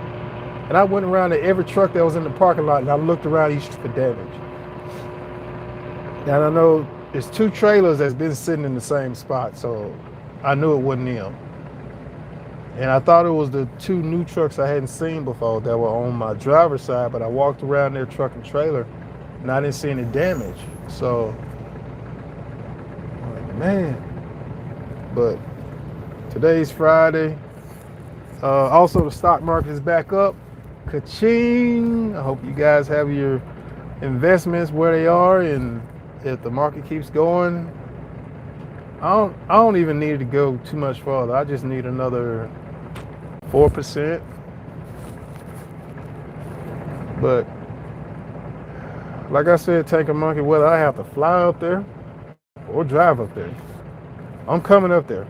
And I went around to every truck that was in the parking lot, and I looked around each for damage. And I know there's 2 trailers that's been sitting in the same spot, so I knew it wasn't them. And I thought it was the 2 new trucks I hadn't seen before that were on my driver's side, but I walked around their truck and trailer, and I didn't see any damage. So, I'm like, man. But today's Friday. Also, the stock market is back up. Ka-ching! I hope you guys have your investments where they are, and if the market keeps going, I don't even need to go too much farther. I just need another 4%. But like I said, Tanker Monkey, whether I have to fly up there or drive up there, I'm coming up there.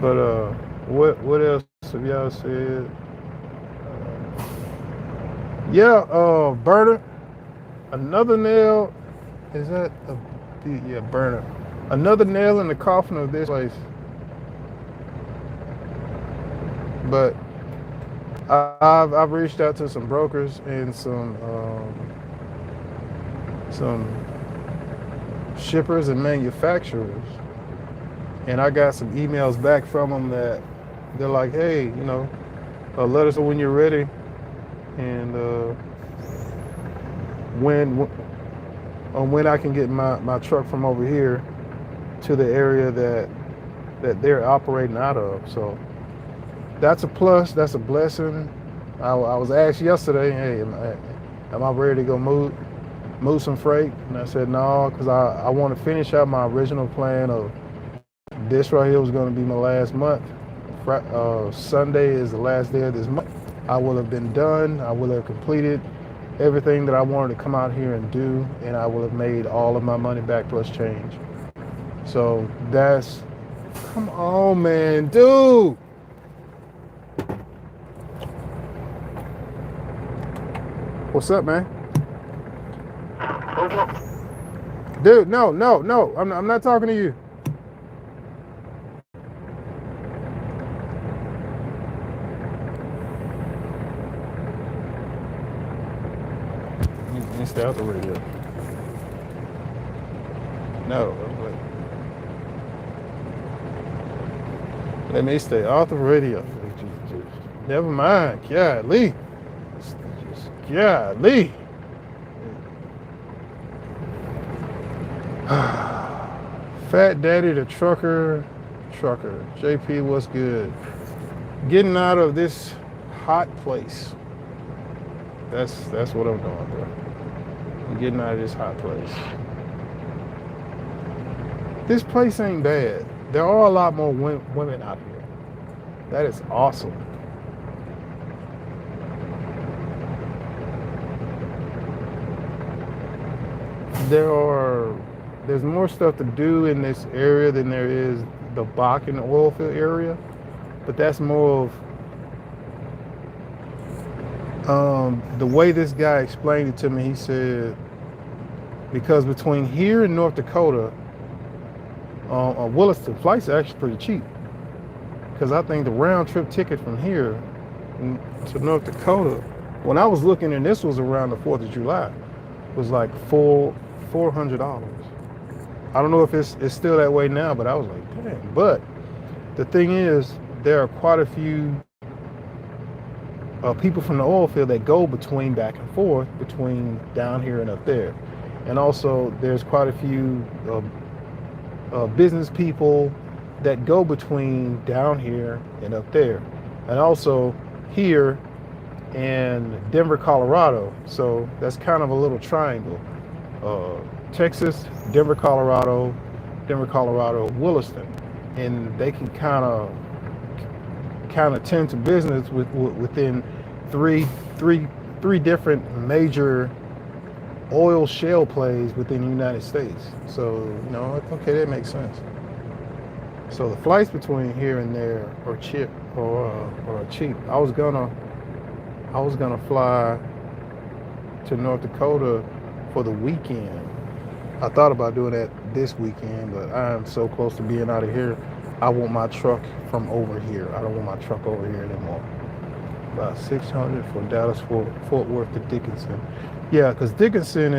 But what else have y'all said? Burner. Another nail. Is that burner? Another nail in the coffin of this place. But I've reached out to some brokers and some shippers and manufacturers, and I got some emails back from them that they're like, hey, let us know when you're ready, and on when I can get my truck from over here to the area that they're operating out of. So that's a plus. That's a blessing. I was asked yesterday, hey, am I ready to go move some freight? And I said no, because I want to finish out my original plan of this right here was going to be my last month. Sunday is the last day of this month. I will have been done. I will have completed everything that I wanted to come out here and do, and I will have made all of my money back plus change. So that's, come on, man, dude. What's up, man? Dude, no. I'm not talking to you. Let me stay out the radio. No. Let me stay off the radio. Never mind. Golly. Golly. Fat Daddy the trucker. JP, what's good? Getting out of this hot place. That's what I'm doing, bro. I'm getting out of this hot place. This place ain't bad. There are a lot more women out here. That is awesome. There's more stuff to do in this area than there is the Bakken Oilfield area, but that's more of the way this guy explained it to me. He said because between here and North Dakota, Williston, flights are actually pretty cheap. Because I think the round trip ticket from here to North Dakota, when I was looking, and this was around the 4th of July, was like $400. I don't know if it's still that way now, but I was like, dang. But the thing is, there are quite a few people from the oil field that go back and forth between down here and up there. And also, there's quite a few business people that go between down here and up there. And also here in Denver, Colorado. So that's kind of a little triangle. Texas, Denver, Colorado, Williston. And they can kind of tend to business within three different major oil shale plays within the United States. So, okay, that makes sense. So the flights between here and there are cheap. I was gonna fly to North Dakota for the weekend. I thought about doing that this weekend, but I am so close to being out of here. I want my truck from over here. I don't want my truck over here anymore. About $600 for Dallas, Fort Worth to Dickinson. Yeah, because Dickinson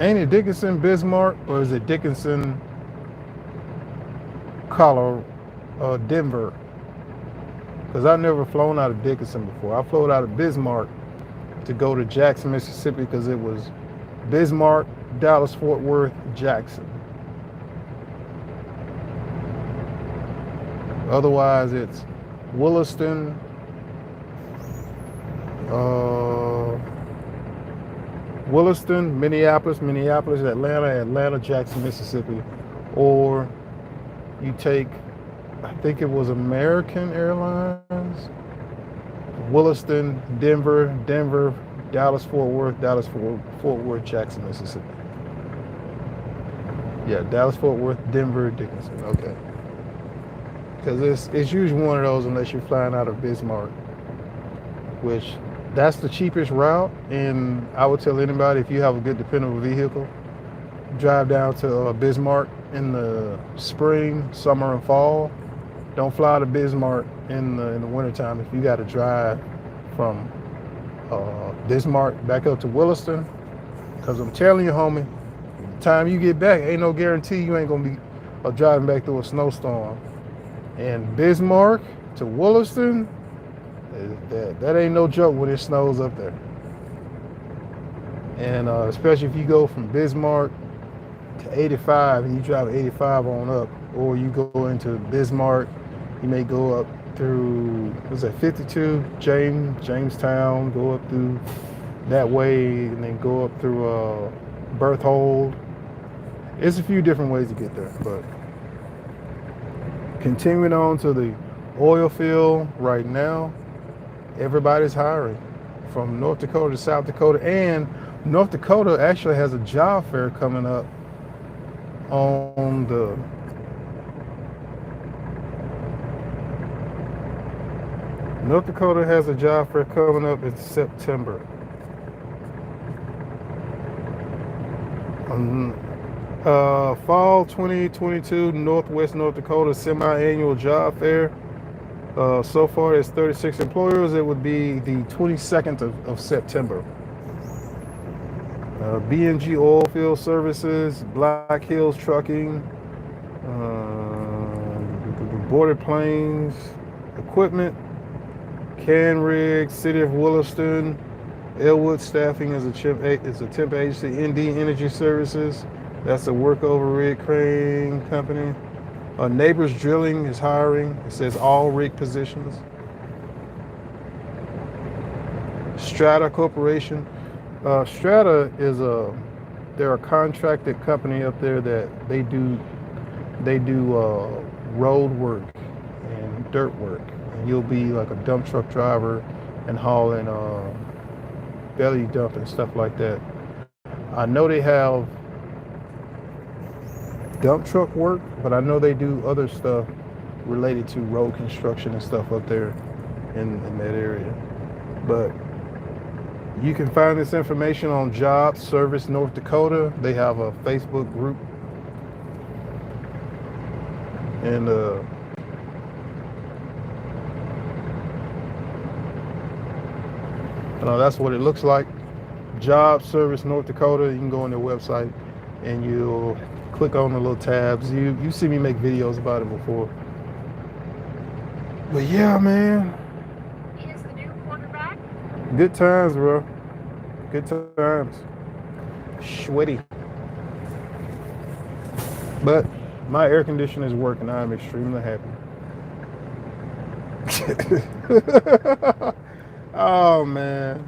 ain't it Dickinson, Bismarck, or is it Dickinson, Colorado, Denver? Because I've never flown out of Dickinson before. I flew out of Bismarck to go to Jackson, Mississippi, because it was Bismarck, Dallas, Fort Worth, Jackson. Otherwise, it's Williston, Minneapolis, Atlanta, Jackson, Mississippi. Or you take, I think it was American Airlines, Williston, Denver, Dallas, Fort Worth, Jackson, Mississippi. Yeah, Dallas, Fort Worth, Denver, Dickinson. Okay. Because it's usually one of those unless you're flying out of Bismarck, which that's the cheapest route. And I would tell anybody, if you have a good dependable vehicle, drive down to Bismarck in the spring, summer, and fall. Don't fly to Bismarck in the wintertime if you got to drive from Bismarck back up to Williston. Because I'm telling you, homie, the time you get back, ain't no guarantee you ain't going to be driving back through a snowstorm. And Bismarck to Williston, That ain't no joke when it snows up there. And especially if you go from Bismarck to 85 and you drive 85 on up, or you go into Bismarck, you may go up through, what's that, 52, Jamestown, go up through that way, and then go up through Berthold. It's a few different ways to get there, but continuing on to the oil field right now, everybody's hiring from North Dakota to South Dakota, and North Dakota actually has a job fair coming up on the North Dakota has a job fair coming up in September. Fall 2022 Northwest North Dakota semi-annual job fair. So far, there's 36 employers. It would be the 22nd of September. B&G Oilfield Services, Black Hills Trucking, Border Plains Equipment, Can Rig, City of Williston, Elwood Staffing is a temp agency, ND Energy Services, that's a workover rig crane company. Neighbors Drilling is hiring. It says all rig positions. Strata Corporation. Strata is they're a contracted company up there that they do road work and dirt work. And you'll be like a dump truck driver and hauling belly dump and stuff like that. I know they have dump truck work, but I know they do other stuff related to road construction and stuff up there in that area. But you can find this information on Job Service North Dakota. They have a Facebook group, and that's what it looks like. Job Service North Dakota. You can go on their website and you'll click on the little tabs. You see me make videos about it before. But yeah, man. He is the new quarterback. Good times, bro. Good times. Sweaty. But my air conditioner is working. I'm extremely happy. Oh, man.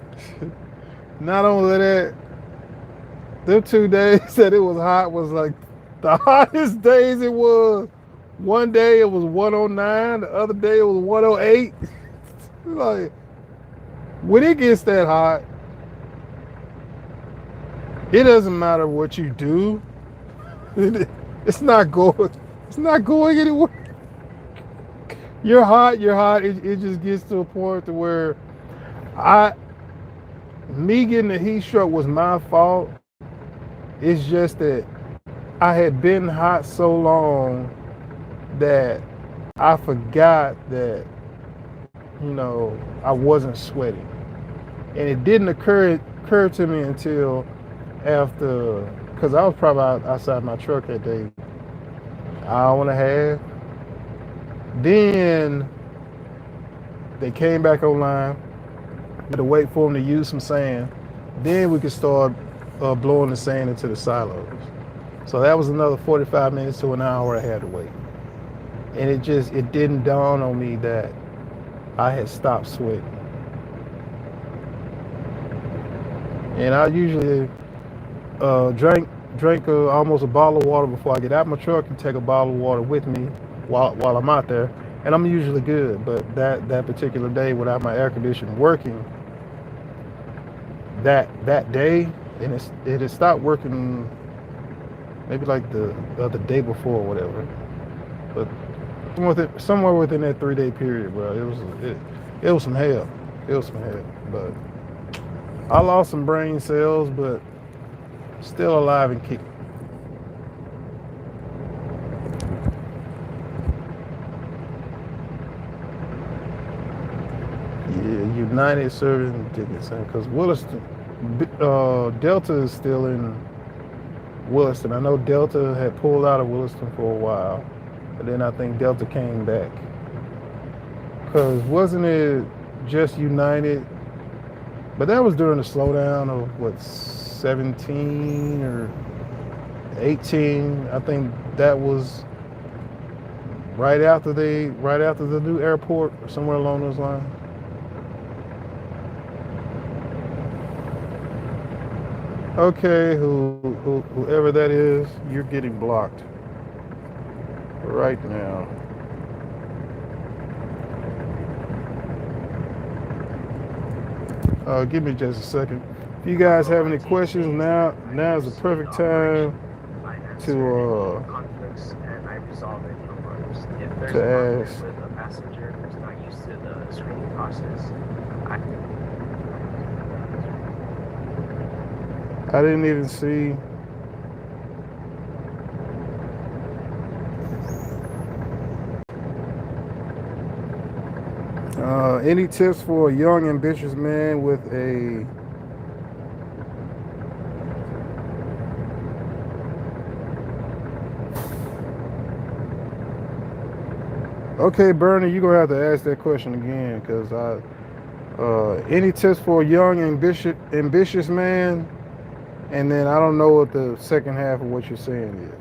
Not only that, them 2 days that it was hot was like the hottest days it was. One day it was 109, the other day it was 108. Like, when it gets that hot, it doesn't matter what you do. It's not going anywhere. You're hot. It just gets to a point to where me getting the heat stroke was my fault. It's just that I had been hot so long that I forgot that, I wasn't sweating. And it didn't occur to me until after, because I was probably outside my truck that day, hour and a half. Then they came back online. Had to wait for them to use some sand. Then we could start blowing the sand into the silos. So that was another 45 minutes to an hour I had to wait. And it didn't dawn on me that I had stopped sweating. And I usually drink almost a bottle of water before I get out my truck, and take a bottle of water with me while I'm out there. And I'm usually good. But that particular day, without my air conditioning working, that day, and it had stopped working maybe like the other day before or whatever. But somewhere within that 3-day period, bro, it was some hell. It was some hell. But I lost some brain cells, but still alive and kicking. Yeah, United serving Dickinson, because Williston, Delta is still in Williston. I know Delta had pulled out of Williston for a while, but then I think Delta came back. Because wasn't it just United, but that was during the slowdown of what 17 or 18. I think that was right after the new airport or somewhere along those lines. Okay, whoever that is, you're getting blocked right now. Give me just a second. If you guys have any questions, now is the perfect time to conflicts and I resolve it in groups. If there's to a ask. conflict with a passenger who's not used to the screening process, I didn't even see. Any tips for a young, ambitious man with a Okay, Bernie, you're gonna have to ask that question again, because any tips for a young, ambitious man, and then I don't know what the second half of what you're saying is.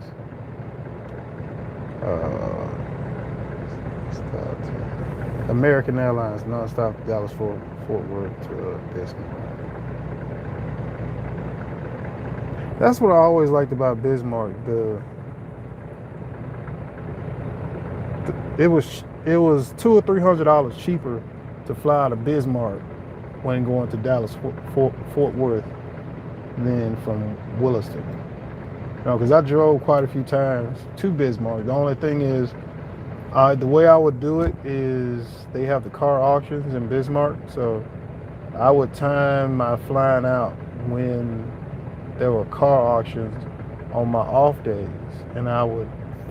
American Airlines nonstop Dallas Fort Worth to Bismarck. That's what I always liked about Bismarck. It was $200 or $300 cheaper to fly to Bismarck when going to Dallas Fort Worth than from Williston. Because I drove quite a few times to Bismarck. The only thing is, the way I would do it is they have the car auctions in Bismarck, so I would time my flying out when there were car auctions on my off days, and I would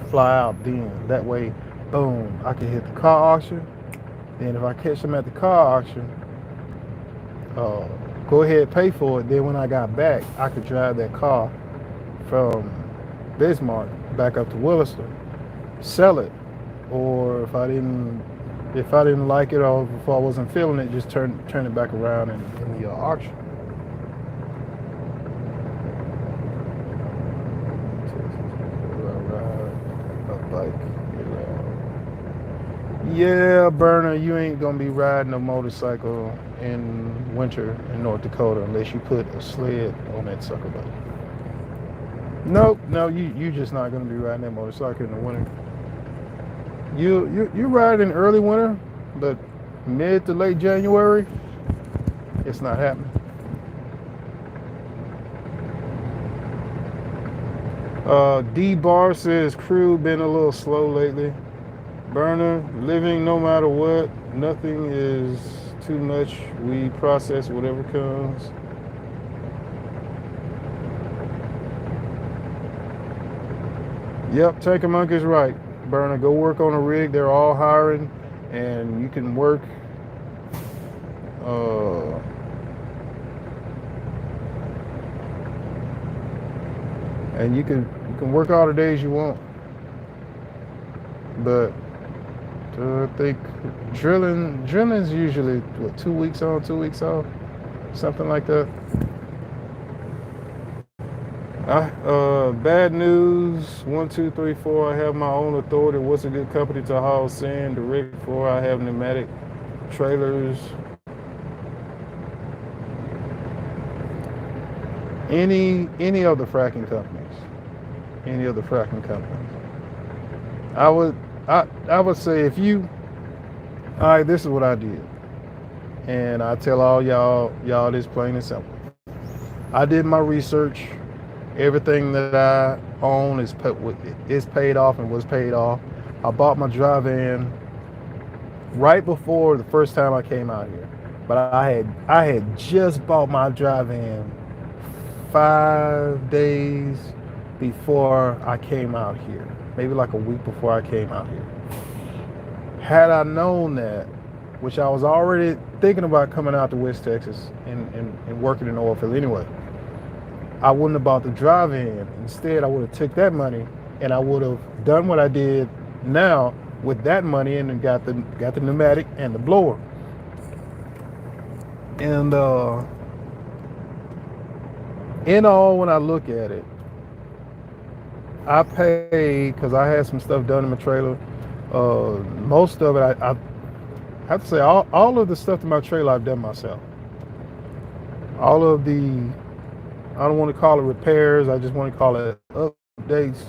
fly out then. That way, boom, I could hit the car auction. Then if I catch them at the car auction, go ahead, pay for it. Then when I got back, I could drive that car from Bismarck back up to Williston, sell it, or if I didn't like it, or if I wasn't feeling it, just turn it back around in the auction. Yeah, Burner, you ain't gonna be riding a motorcycle in winter in North Dakota unless you put a sled on that sucker bike. Nope, no, you just not gonna be riding that motorcycle in the winter. You ride in early winter, but mid to late January, it's not happening. D Bar says crew been a little slow lately. Burner, living no matter what, nothing is too much. We process whatever comes. Yep, Tanker Monkey's right. Burner, go work on a rig. They're all hiring, and you can work. And you can work all the days you want. But I think drilling's usually what, 2 weeks on, 2 weeks off, something like that. Bad news, 1, 2, 3, 4. I have my own authority. What's a good company to haul sand direct for? I have pneumatic trailers. Any of the fracking companies. Any of the fracking companies. I would say if you, all right, this is what I did, and I tell all y'all this plain and simple. I did my research. Everything that I own is paid off and was paid off. I bought my dry van right before the first time I came out here, but I had just bought my dry van 5 days before I came out here, maybe like a week before I came out here. Had I known that, which I was already thinking about coming out to West Texas and working in Oilfield anyway, I wouldn't have bought the dry van. Instead, I would have took that money and I would have done what I did now with that money and then got the pneumatic and the blower. And in all, when I look at it, I paid because I had some stuff done in my trailer. Most of it, I have to say, all of the stuff in my trailer I've done myself. All of the, I don't want to call it repairs. I just want to call it updates.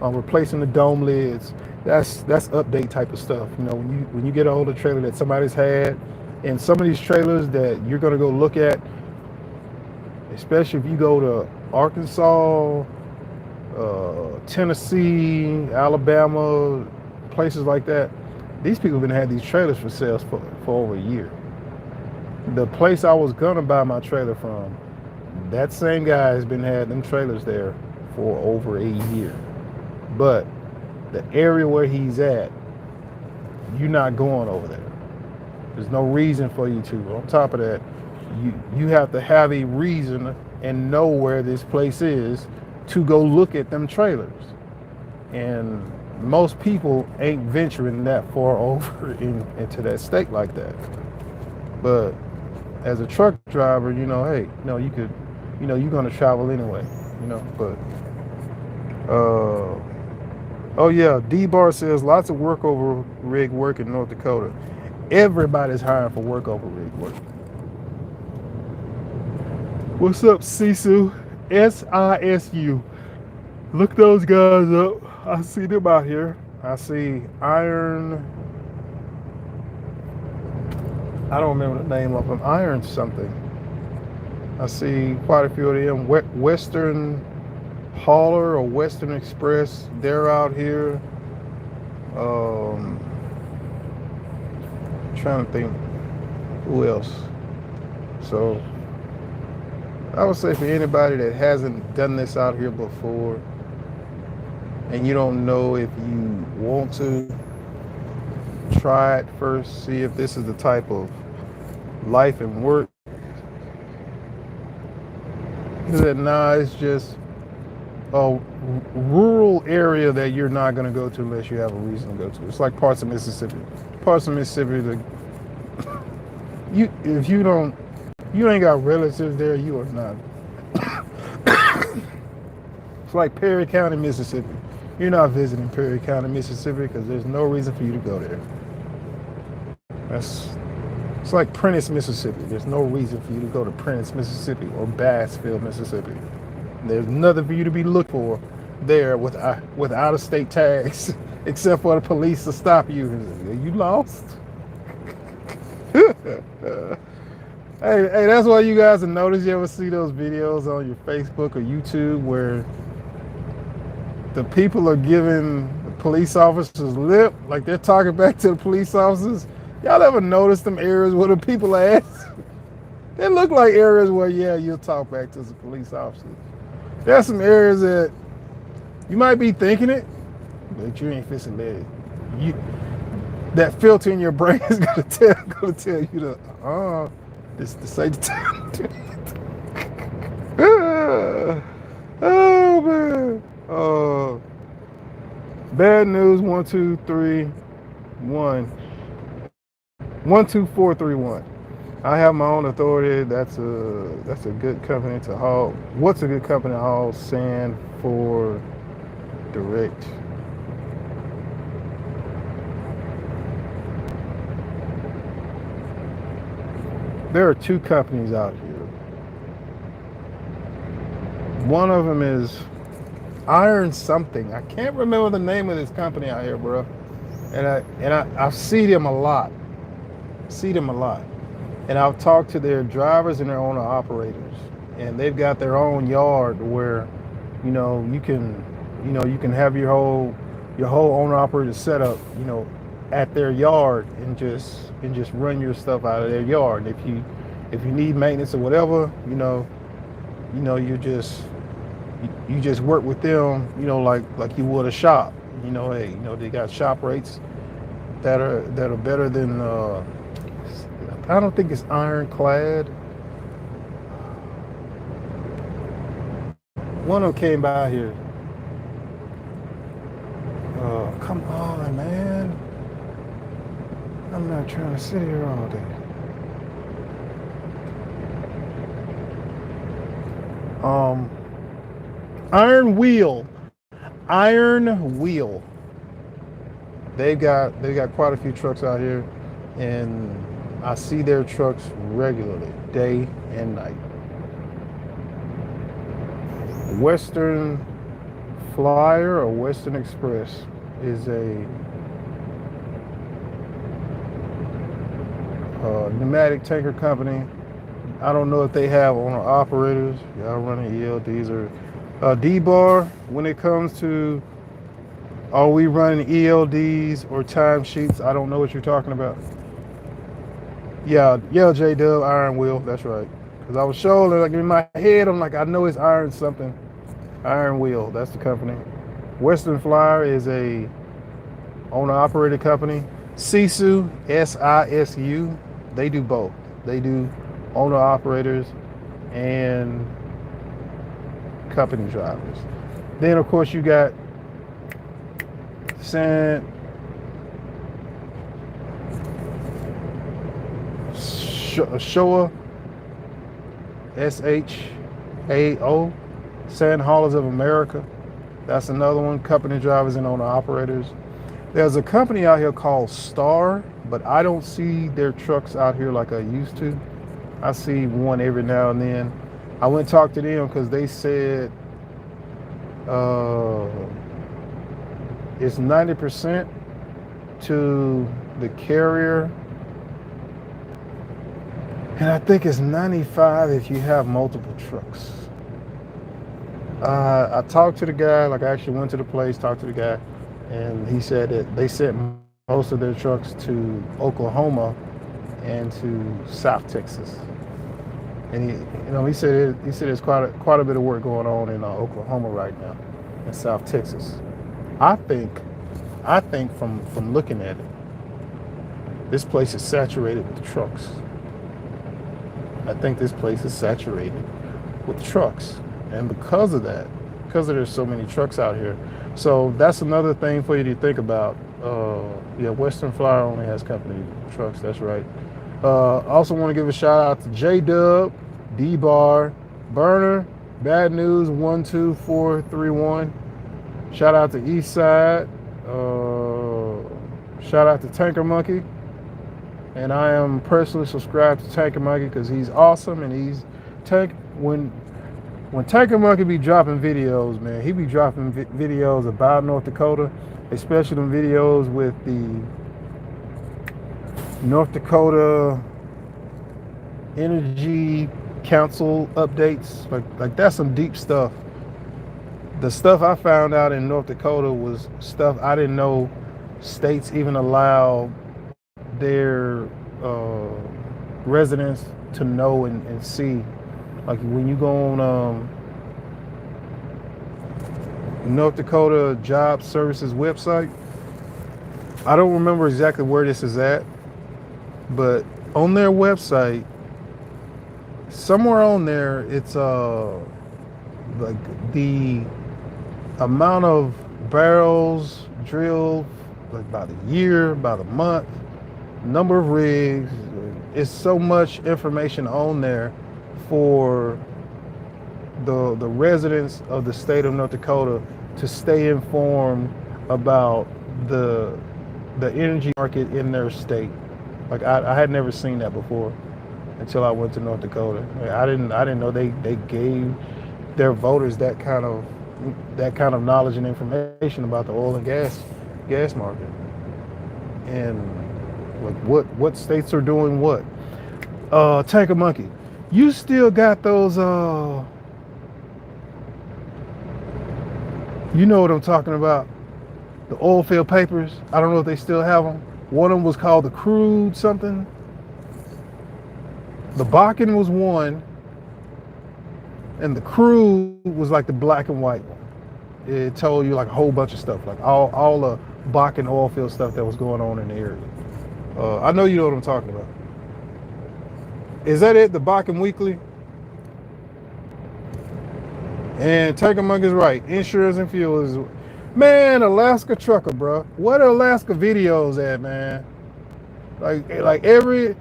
Replacing the dome lids. That's update type of stuff. You know, when you get a hold of a trailer that somebody's had, and some of these trailers that you're gonna go look at, especially if you go to Arkansas, Tennessee, Alabama, places like that, these people have been had these trailers for sales for over a year. The place I was gonna buy my trailer from, that same guy has been had them trailers there for over a year. But the area where he's at, you're not going over there. There's no reason for you to. On top of that, you have to have a reason and know where this place is to go look at them trailers. And most people ain't venturing that far over into that state like that. But as a truck driver, you know, hey, you could, you're gonna travel anyway, but oh yeah, D-Bar says lots of workover rig work in North Dakota. Everybody's hiring for workover rig work. What's up, Sisu? SISU. Look those guys up. I see them out here. I see Iron. I don't remember the name of them. Iron something. I see quite a few of them. Western Hauler or Western Express. They're out here. Trying to think who else. So I would say for anybody that hasn't done this out here before and you don't know if you want to, try it first, see if this is the type of life and work. Nah, it's just a rural area that you're not going to go to unless you have a reason to go to. It's like parts of Mississippi. Parts of Mississippi, if you ain't got relatives there, you are not. It's like Perry County, Mississippi. You're not visiting Perry County, Mississippi because there's no reason for you to go there. It's like Prentice, Mississippi. There's no reason for you to go to Prentice, Mississippi or Bassfield, Mississippi. There's nothing for you to be looked for there with out-of-state tags, except for the police to stop you. You lost? Hey, that's why you guys have noticed. You ever see those videos on your Facebook or YouTube where the people are giving the police officers lip, like they're talking back to the police officers? Y'all ever notice them areas where the people are at? They look like areas where, yeah, you'll talk back to the police officers. There's some areas that you might be thinking it, but you ain't fixing that. That filter in your brain is gonna tell you to, this ain't the time. Oh man. Bad news. 1, 2, 3, 1. 1, 2, 4, 3, 1. I have my own authority. That's a good company to haul. What's a good company to haul sand for direct? There are two companies out here. One of them is Iron something. I can't remember the name of this company out here, bro. And I see them a lot. And I've talked to their drivers and their owner operators, and they've got their own yard where, you can have your whole owner operator setup, at their yard and just run your stuff out of their yard. And if you need maintenance or whatever, you just work with them, like you would a shop. They got shop rates that are better than. I don't think it's ironclad. One of them came by here. Oh, come on, man. I'm not trying to sit here all day. Um, Iron Wheel. Iron Wheel. They've got quite a few trucks out here, and I see their trucks regularly, day and night. Western Flyer or Western Express is a pneumatic tanker company. I don't know if they have owner operators. Y'all running ELDs or D-bar. When it comes to are we running ELDs or timesheets, I don't know what you're talking about. Yeah, J Dub, Iron Wheel. That's right. Because I was showing like in my head, I'm like, I know it's Iron something. Iron Wheel. That's the company. Western Flyer is a owner-operated company. Sisu, SISU, they do both. They do owner-operators and company drivers. Then, of course, you got Showa, SHAO, Sand Haulers of America. That's another one. Company drivers and owner-operators. There's a company out here called Star, but I don't see their trucks out here like I used to. I see one every now and then. I went and talked to them because they said it's 90% to the carrier, and I think it's 95 if you have multiple trucks. I talked to the guy, like I actually went to the place, talked to the guy, and he said that they sent most of their trucks to Oklahoma and to South Texas. And he said there's quite a bit of work going on in Oklahoma right now, in South Texas. I think from looking at it, this place is saturated with trucks. I think this place is saturated with trucks, and because of there's so many trucks out here. So that's another thing for you to think about. Western Flyer only has company trucks. That's right. Also want to give a shout out to J Dub, D Bar, Burner, Bad News 12431. Shout out to Eastside. Shout out to Tanker Monkey. And I am personally subscribed to Tanker Monkey because he's awesome, and when Tanker Monkey be dropping videos, man, he be dropping videos about North Dakota, especially them videos with the North Dakota Energy Council updates. Like that's some deep stuff. The stuff I found out in North Dakota was stuff I didn't know states even allow their residents to know and see. Like when you go on North Dakota Job Services website, I don't remember exactly where this is at, but on their website, somewhere on there, it's like the amount of barrels drilled, like by the year, by the month, number of rigs. It's so much information on there for the residents of the state of North Dakota to stay informed about the energy market in their state. Like I had never seen that before until I went to North Dakota. I didn't know they gave their voters that kind of knowledge and information about the oil and gas market, and like what states are doing what. Tanker Monkey, you still got those you know what I'm talking about, the Oilfield papers. I don't know if they still have them. One of them was called the crude something. The Bakken was one, and the crude was like the black and white one. It told you like a whole bunch of stuff, like all the Bakken oil field stuff that was going on in the area. I know you know what I'm talking about. Is that it? The Bakken Weekly? And Tanker Monkey's right. Insurance and fuel is... Man, Alaska Trucker, bro. What are Alaska videos at, man? Like every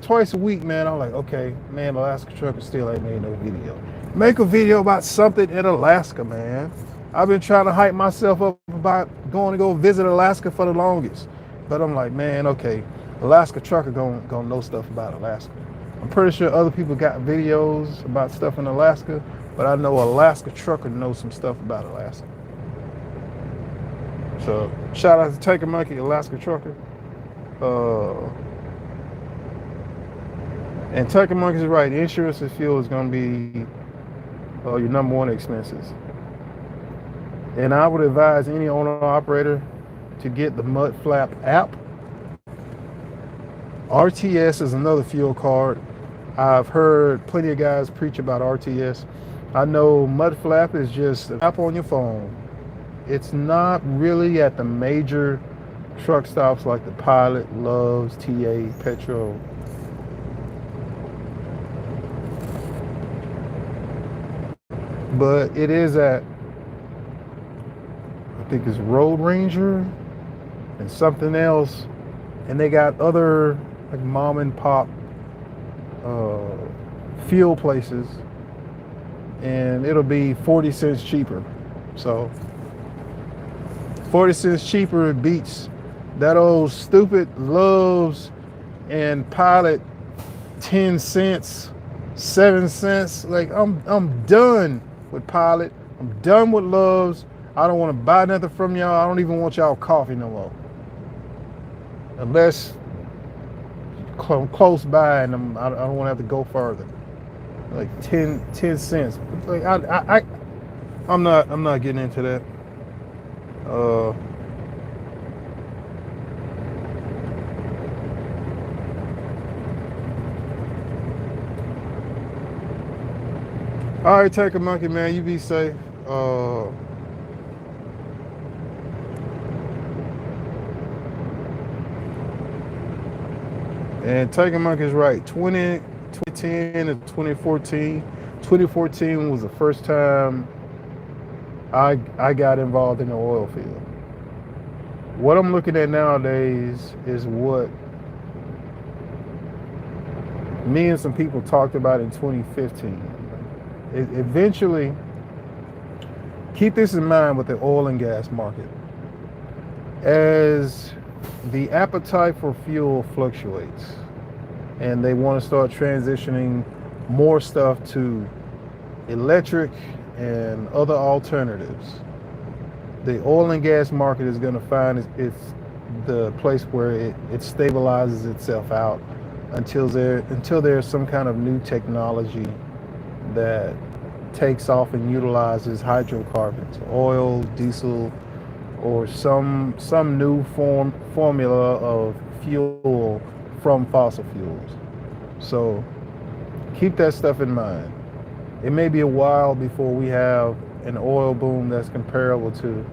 twice a week, man, I'm like, okay, man, Alaska Trucker still ain't made no video. Make a video about something in Alaska, man. I've been trying to hype myself up about going to go visit Alaska for the longest. But I'm like, man, okay, Alaska trucker gonna know stuff about Alaska. I'm pretty sure other people got videos about stuff in Alaska, but I know Alaska trucker knows some stuff about Alaska. So shout out to Take a Monkey, Alaska trucker. And Take a Monkey's right. Insurance and fuel is going to be your number one expenses. And I would advise any owner operator to get the Mud Flap app. RTS is another fuel card. I've heard plenty of guys preach about RTS. I know Mud Flap is just an app on your phone. It's not really at the major truck stops like the Pilot, Loves, TA, Petro. But it is at, I think it's Road Ranger and something else. And they got other like mom and pop fuel places. And it'll be 40 cents cheaper. So 40 cents cheaper beats that old stupid Loves and Pilot 10 cents, 7 cents. Like I'm done with Pilot. I'm done with Loves. I don't want to buy nothing from y'all. I don't even want y'all coffee no more. Unless close by and I don't want to have to go further. Like 10 cents. Like I'm not getting into that. All right, Take a Monkey, man. You be safe. And Take a Monkey's right. 2010 to 2014. 2014 was the first time I got involved in the oil field. What I'm looking at nowadays is what me and some people talked about in 2015. Eventually, keep this in mind with the oil and gas market. As the appetite for fuel fluctuates and they want to start transitioning more stuff to electric and other alternatives, the oil and gas market is going to find it's the place where it stabilizes itself out until there's some kind of new technology that takes off and utilizes hydrocarbons, oil, diesel, or some new formula of fuel from fossil fuels. So keep that stuff in mind. It may be a while before we have an oil boom that's comparable to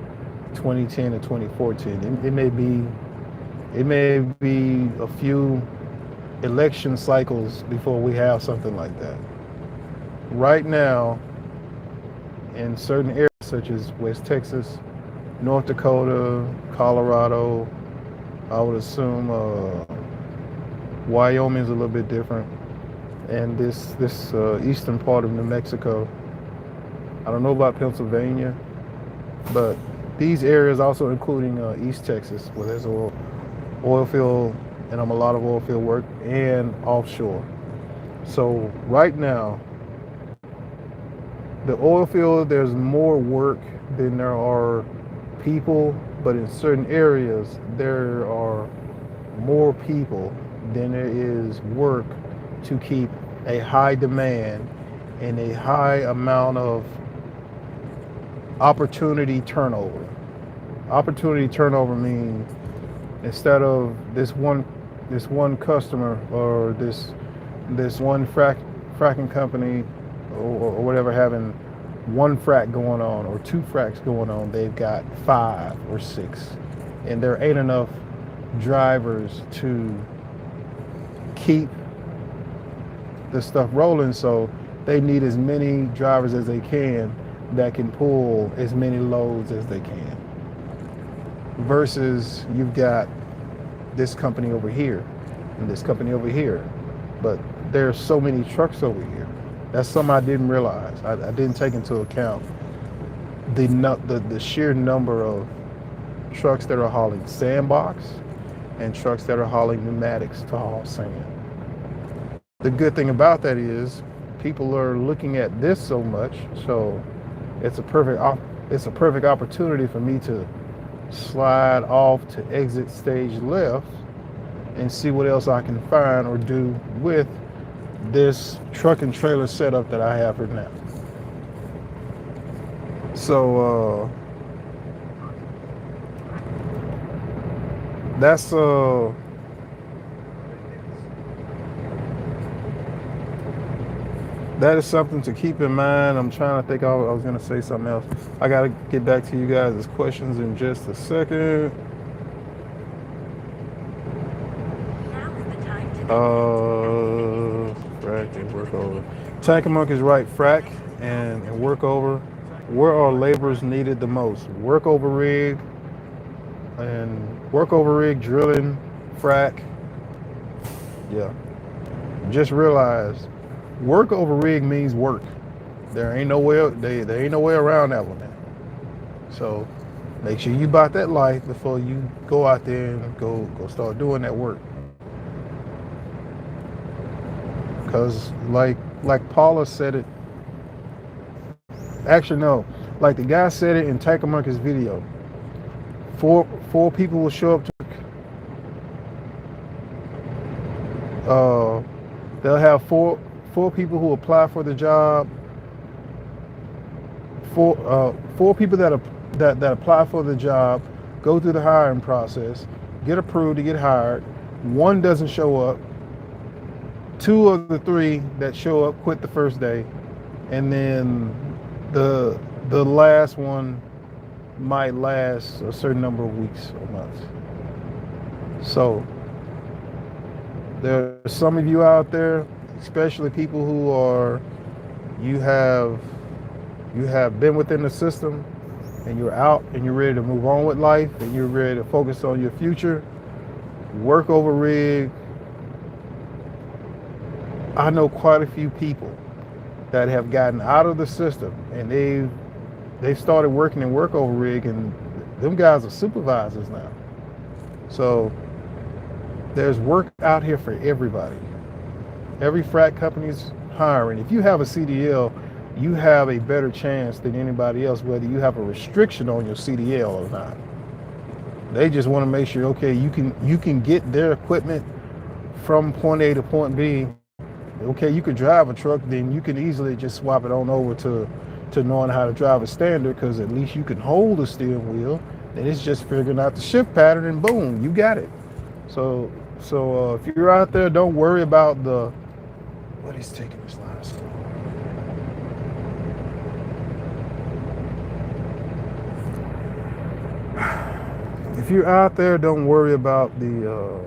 2010 to 2014. It may be a few election cycles before we have something like that. Right now, in certain areas such as West Texas, North Dakota, Colorado, I would assume Wyoming's a little bit different, and this eastern part of New Mexico. I don't know about Pennsylvania, but these areas also including East Texas, where there's oil field, and a lot of oil field work, and offshore. So right now, the oil field, there's more work than there are people, but in certain areas, there are more people than there is work to keep a high demand and a high amount of opportunity turnover. Opportunity turnover means instead of this one customer or this one fracking company or whatever having one frac going on or two fracs going on, they've got 5 or 6, and there ain't enough drivers to keep the stuff rolling, so they need as many drivers as they can that can pull as many loads as they can, versus you've got this company over here and this company over here, but there's so many trucks over here. That's something I didn't realize. I didn't take into account the sheer number of trucks that are hauling sandbox and trucks that are hauling pneumatics to haul sand. The good thing about that is people are looking at this so much, so it's a perfect opportunity for me to slide off to exit stage left and see what else I can find or do with this truck and trailer setup that I have right now. So that is something to keep in mind. I'm trying to think. I was going to say something else. I got to get back to you guys' questions in just a second. Frack and work over. Tanker Monk is right. Frack and work over. Where are laborers needed the most? Work over rig, drilling, frack. Yeah. Just realize, work over rig means work. There ain't no way around that one now. So make sure you bought that life before you go out there and go start doing that work. Because like Paula said it. Actually, no. Like the guy said it in Tanker Monkey's video. Four people will show up to. They'll have four people who apply for the job. Four people that apply for the job, go through the hiring process, get approved to get hired. One doesn't show up. Two of the three that show up quit the first day, and then the last one might last a certain number of weeks or months. So there are some of you out there, especially people who you have been within the system and you're out and you're ready to move on with life and you're ready to focus on your future. Work over rig. I know quite a few people that have gotten out of the system and they've started working in work over rig, and them guys are supervisors now. So there's work out here for everybody. Every frac company's hiring. If you have a CDL, you have a better chance than anybody else, whether you have a restriction on your CDL or not. They just want to make sure, okay, you can get their equipment from point A to point B. Okay, you could drive a truck, then you can easily just swap it on over to knowing how to drive a standard, because at least you can hold the steering wheel. Then it's just figuring out the shift pattern, and boom, you got it. So if you're out there, don't worry about what is taking this line so long. If you're out there, don't worry about the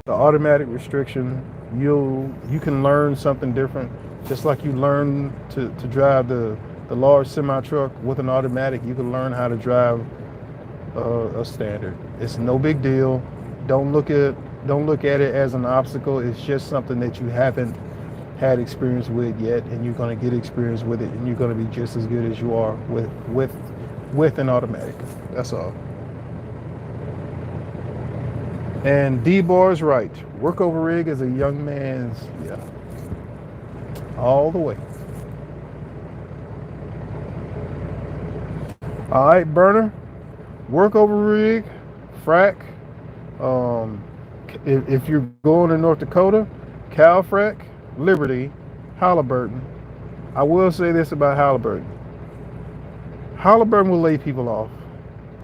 automatic restriction. You can learn something different. Just like you learn to drive the large semi truck with an automatic, you can learn how to drive a standard. It's no big deal. Don't look at it as an obstacle. It's just something that you haven't had experience with yet, and you're going to get experience with it, and you're going to be just as good as you are with an automatic. That's all. And D-Bar is right. Work over rig is a young man's, all the way. All right, burner. Work over rig, frack. If you're going to North Dakota, Calfrac, Liberty, Halliburton. I will say this about Halliburton. Halliburton will lay people off.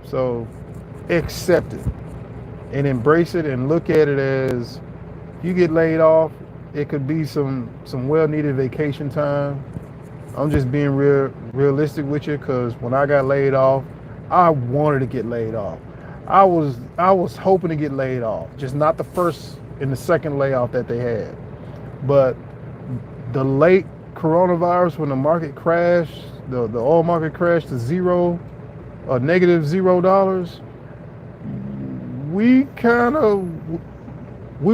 So accept it and embrace it and look at it as, if you get laid off, it could be some well-needed vacation time. I'm just being realistic with you, because when I got laid off, I wanted to get laid off. I was hoping to get laid off, just not the first and the second layoff that they had. But the late coronavirus, when the market crashed, the oil market crashed to zero, negative $0, we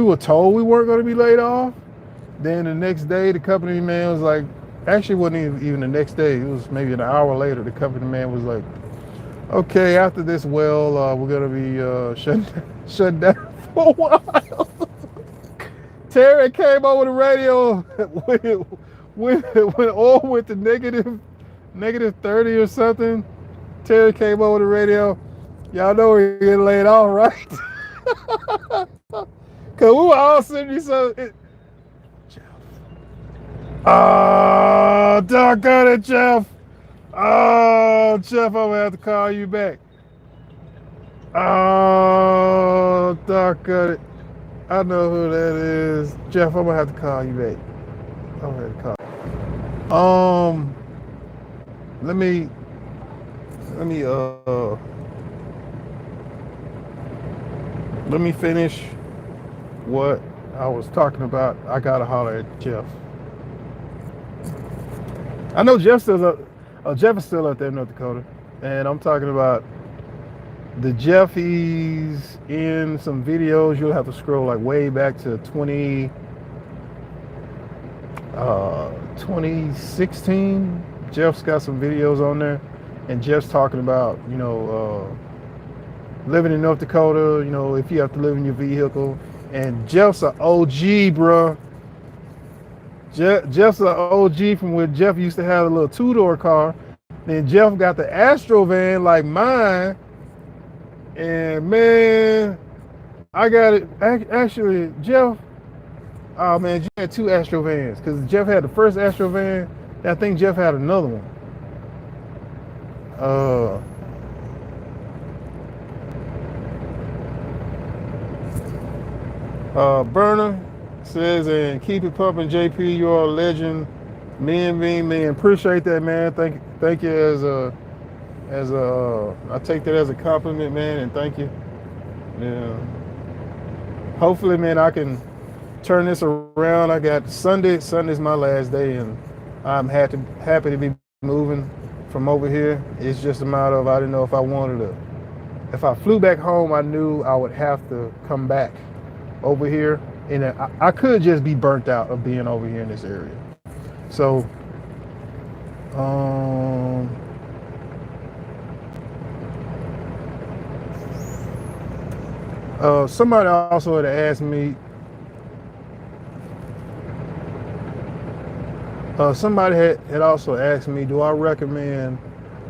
were told we weren't going to be laid off, Then the next day, the company man was like, actually, it wasn't even the next day. It was maybe an hour later. The company man was like, okay, after this well, we're gonna be shut down for a while. Terry came over the radio when oil went to negative 30 or something. Terry came over the radio. Y'all know we're getting laid off, right? Cause we were all sitting there. Oh, doggone it, Jeff. Oh, Jeff, I'm gonna have to call you back. Oh, doggone it. I know who that is. Jeff, I'm gonna have to call you back. I'm gonna have to call. Let me let me finish what I was talking about. I gotta holler at Jeff. I know Jeff is still up there in North Dakota, and I'm talking about the Jeff. He's in some videos. You'll have to scroll like way back to 2016. Jeff's got some videos on there, and Jeff's talking about living in North Dakota. If you have to live in your vehicle, and Jeff's an OG, bro. Jeff's an OG from where Jeff used to have a little two-door car. Then Jeff got the Astro van like mine. And man, I got it. Actually, Jeff, oh man, Jeff had two Astro vans. Because Jeff had the first Astro van. And I think Jeff had another one. Burner says, and keep it pumping, JP. You're a legend. Man, appreciate that, man. Thank you I take that as a compliment, man, and thank you. Yeah. Hopefully, man, I can turn this around. I got Sunday's my last day, and I'm happy to be moving from over here. It's just a matter of I didn't know if I wanted to. If I flew back home, I knew I would have to come back over here. And I could just be burnt out of being over here in this area. So, somebody also had asked me. Somebody had also asked me, do I recommend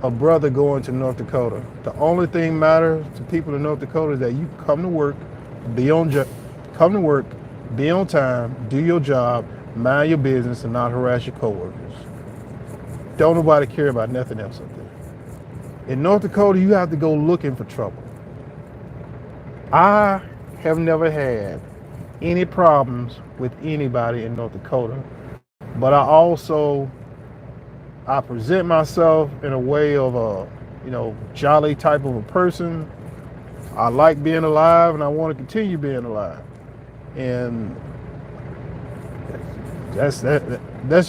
a brother going to North Dakota? The only thing matters to people in North Dakota is that you come to work, be on time, do your job, mind your business, and not harass your coworkers. Don't nobody care about nothing else up there. In North Dakota, you have to go looking for trouble. I have never had any problems with anybody in North Dakota, but I present myself in a way of a, jolly type of a person. I like being alive, and I want to continue being alive. And that's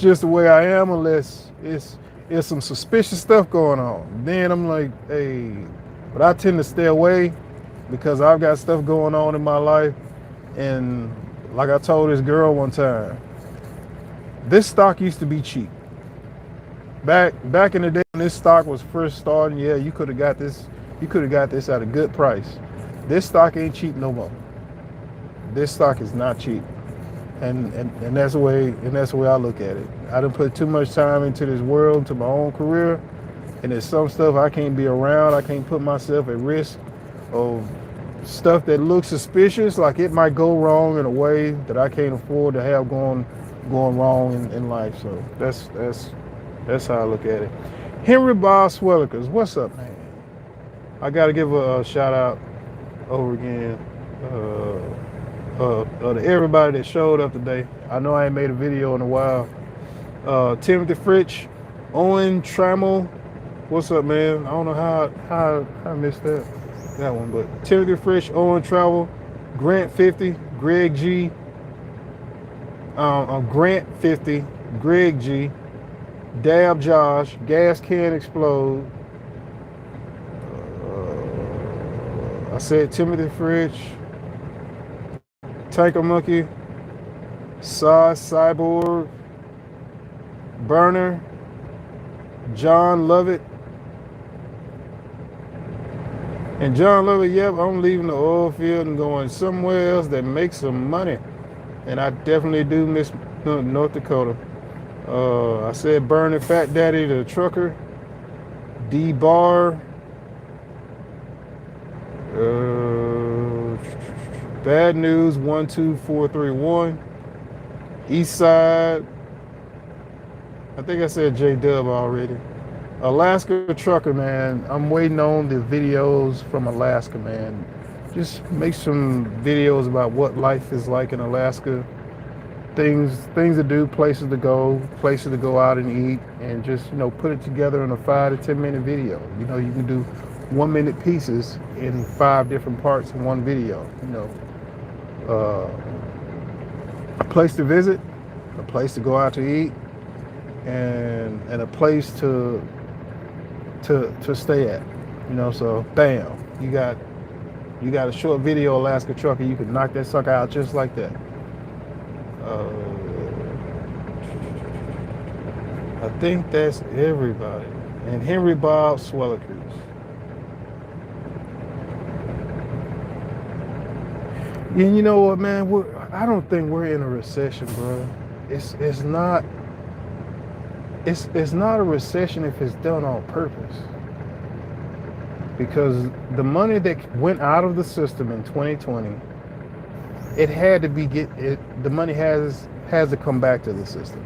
just the way I am, unless it's some suspicious stuff going on. Then I'm like, hey, but I tend to stay away because I've got stuff going on in my life. And like I told this girl one time, this stock used to be cheap. Back in the day when this stock was first starting, yeah, you could have got this at a good price. This stock ain't cheap no more. This stock is not cheap. And that's the way I look at it. I done put too much time into this world, to my own career, and there's some stuff I can't be around. I can't put myself at risk of stuff that looks suspicious, like it might go wrong in a way that I can't afford to have going wrong in life. So that's how I look at it. Henry Bob Swellikers, what's up, man? I got to give a shout out over again to everybody that showed up today. I know I ain't made a video in a while. Timothy Fritch, Owen Trammell, what's up, man? I don't know how I missed that one, but Timothy Fritch, Owen Trammell, Grant 50, Greg G, Grant 50, Greg G, Dab Josh, Gas Can Explode. I said Timothy Fritch, Tanker Monkey, Sauce, Cyborg, Burner, John Lovett. And John Lovett, yep, I'm leaving the oil field and going somewhere else that makes some money. And I definitely do miss North Dakota. I said Burner, Fat Daddy, the trucker, D Bar, Bad News 12431, East Side. I think I said J Dub already. Alaska trucker, man. I'm waiting on the videos from Alaska, man. Just make some videos about what life is like in Alaska. Things to do, places to go out and eat, and just put it together in a 5 to 10 minute video. You can do 1 minute pieces in 5 different parts in one video. A place to visit, a place to go out to eat, and a place to stay at. So bam, you got a short video Alaska trucker. You can knock that sucker out just like that. I think that's everybody. And Henry Bob Swellicruz. And you know what, man? I don't think we're in a recession, bro. It's not a recession if it's done on purpose. Because the money that went out of the system in 2020, it had to be the money has to come back to the system.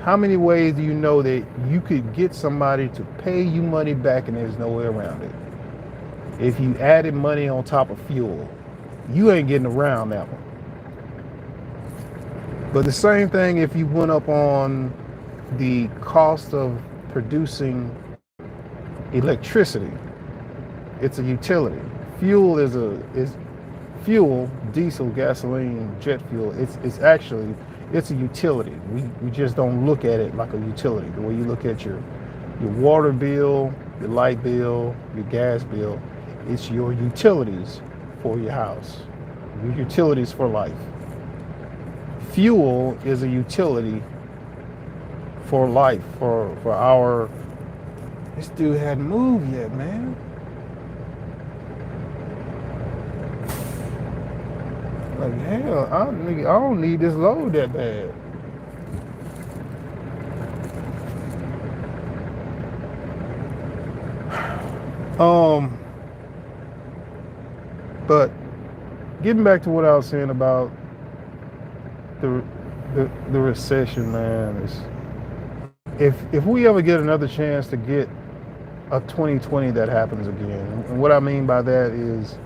How many ways do you know that you could get somebody to pay you money back and there's no way around it? If you added money on top of fuel, you ain't getting around that one. But the same thing if you went up on the cost of producing electricity. It's a utility. Fuel is fuel, diesel, gasoline, jet fuel. It's a utility. We just don't look at it like a utility. The way you look at your water bill, your light bill, your gas bill, it's your utilities for your house, your utilities for life. Fuel is a utility for life, for our. This dude hadn't moved yet, man. Like, hell, I don't need this load that bad. But getting back to what I was saying about the recession, man, is if we ever get another chance to get a 2020 that happens again, and what I mean by that is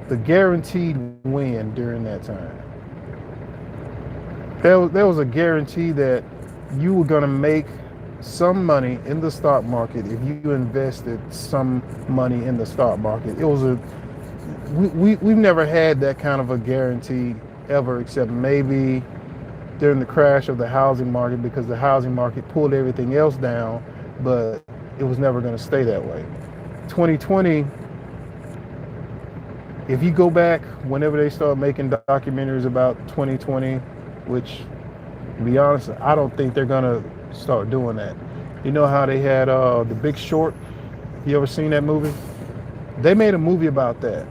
the guaranteed win during that time. There was a guarantee that you were going to make some money in the stock market if you invested some money in the stock market. It was we've never had that kind of a guarantee ever, except maybe during the crash of the housing market, because the housing market pulled everything else down, but it was never going to stay that way. 2020, if you go back, whenever they start making documentaries about 2020, which, to be honest, I don't think they're going to start doing that. You know how they had The Big Short? You ever seen that movie? They made a movie about that.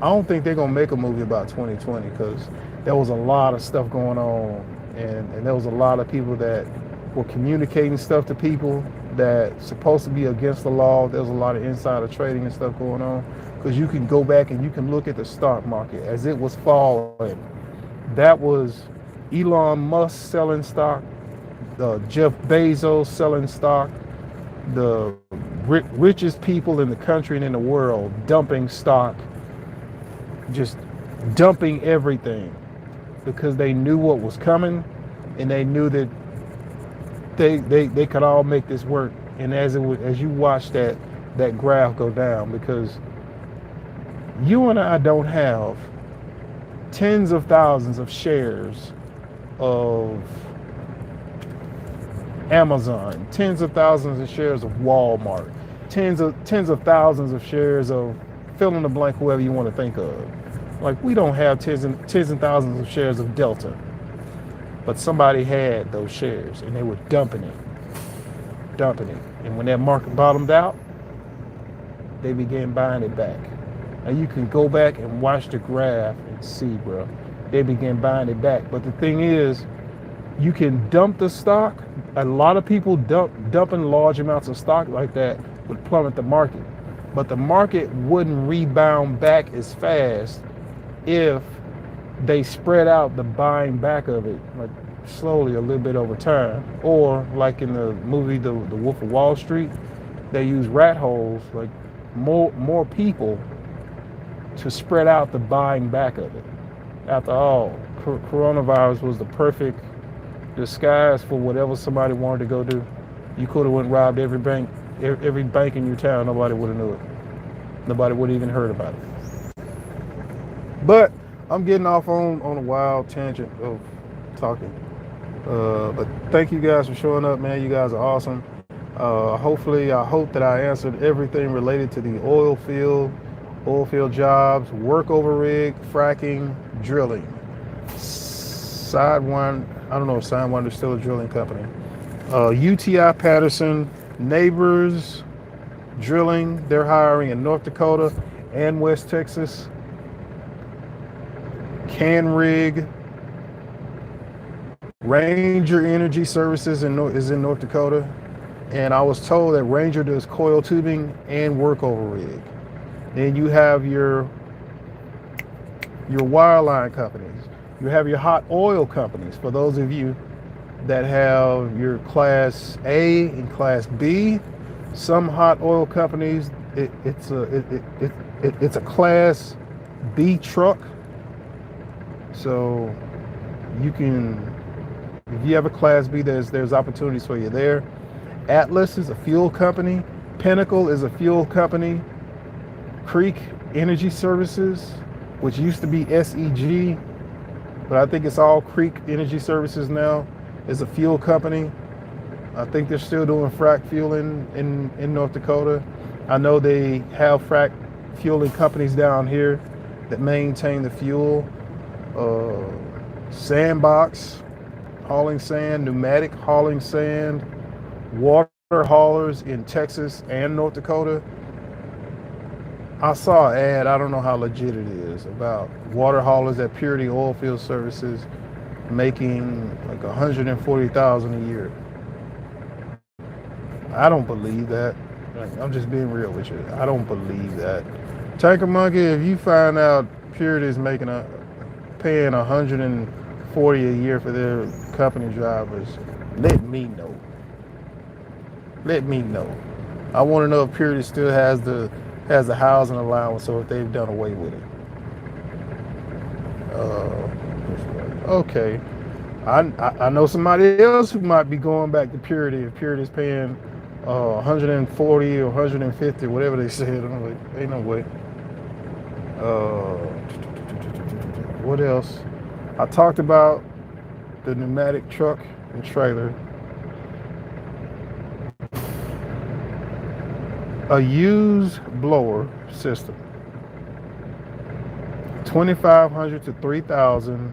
I don't think they're going to make a movie about 2020 because there was a lot of stuff going on, and there was a lot of people that were communicating stuff to people that's supposed to be against the law. There's a lot of insider trading and stuff going on, because you can go back and you can look at the stock market as it was falling. That was Elon Musk selling stock, Jeff Bezos selling stock, the richest people in the country and in the world dumping stock, just dumping everything, because they knew what was coming, and they knew that they could all make this work. And as you watch that graph go down, because you and I don't have tens of thousands of shares of Amazon, tens of thousands of shares of Walmart, tens of thousands of shares of fill in the blank, whoever you want to think of. Like, we don't have tens and thousands of shares of Delta, but somebody had those shares and they were dumping it. And when that market bottomed out, they began buying it back. And you can go back and watch the graph and see, bro. They began buying it back. But the thing is, you can dump the stock. A lot of people dumping large amounts of stock like that would plummet the market. But the market wouldn't rebound back as fast if they spread out the buying back of it, like slowly a little bit over time. Or like in the movie The Wolf of Wall Street, they use rat holes, like more people to spread out the buying back of it. After all, coronavirus was the perfect disguise for whatever somebody wanted to go do. You could have went and robbed every bank in your town. Nobody would have knew it. Nobody would have even heard about it. But I'm getting off on a wild tangent of talking. But thank you guys for showing up, man. You guys are awesome. Hopefully, I hope that I answered everything related to the oil field jobs, workover rig, fracking, drilling. Sidewinder, I don't know if Sidewinder is still a drilling company. UTI Patterson, Neighbors Drilling, they're hiring in North Dakota and West Texas. Canrig, Ranger Energy Services is in North Dakota. And I was told that Ranger does coil tubing and workover rig. Then you have your wireline companies. You have your hot oil companies. For those of you that have your Class A and Class B, some hot oil companies, it's a Class B truck. So you can, if you have a Class B, there's opportunities for you there. Atlas is a fuel company. Pinnacle is a fuel company. Creek Energy Services, which used to be SEG, but I think it's all Creek Energy Services now, is a fuel company. I think they're still doing frac fueling in North Dakota. I know they have frac fueling companies down here that maintain the fuel. Sandbox, hauling sand, Pneumatic hauling sand, water haulers in Texas and North Dakota. I saw an ad, I don't know how legit it is, about water haulers at Purity Oilfield Services making like $140,000 a year. I don't believe that. I'm just being real with you. I don't believe that. Tanker Monkey, if you find out Purity is paying $140 a year for their company drivers, let me know. Let me know. I want to know if Purity still has the housing allowance, or if they've done away with it. Okay. I know somebody else who might be going back to Purity if Purity is paying 140 or 150, whatever they said. I'm like, ain't no way. What else? I talked about the pneumatic truck and trailer. A used blower system, $2,500 to $3,000,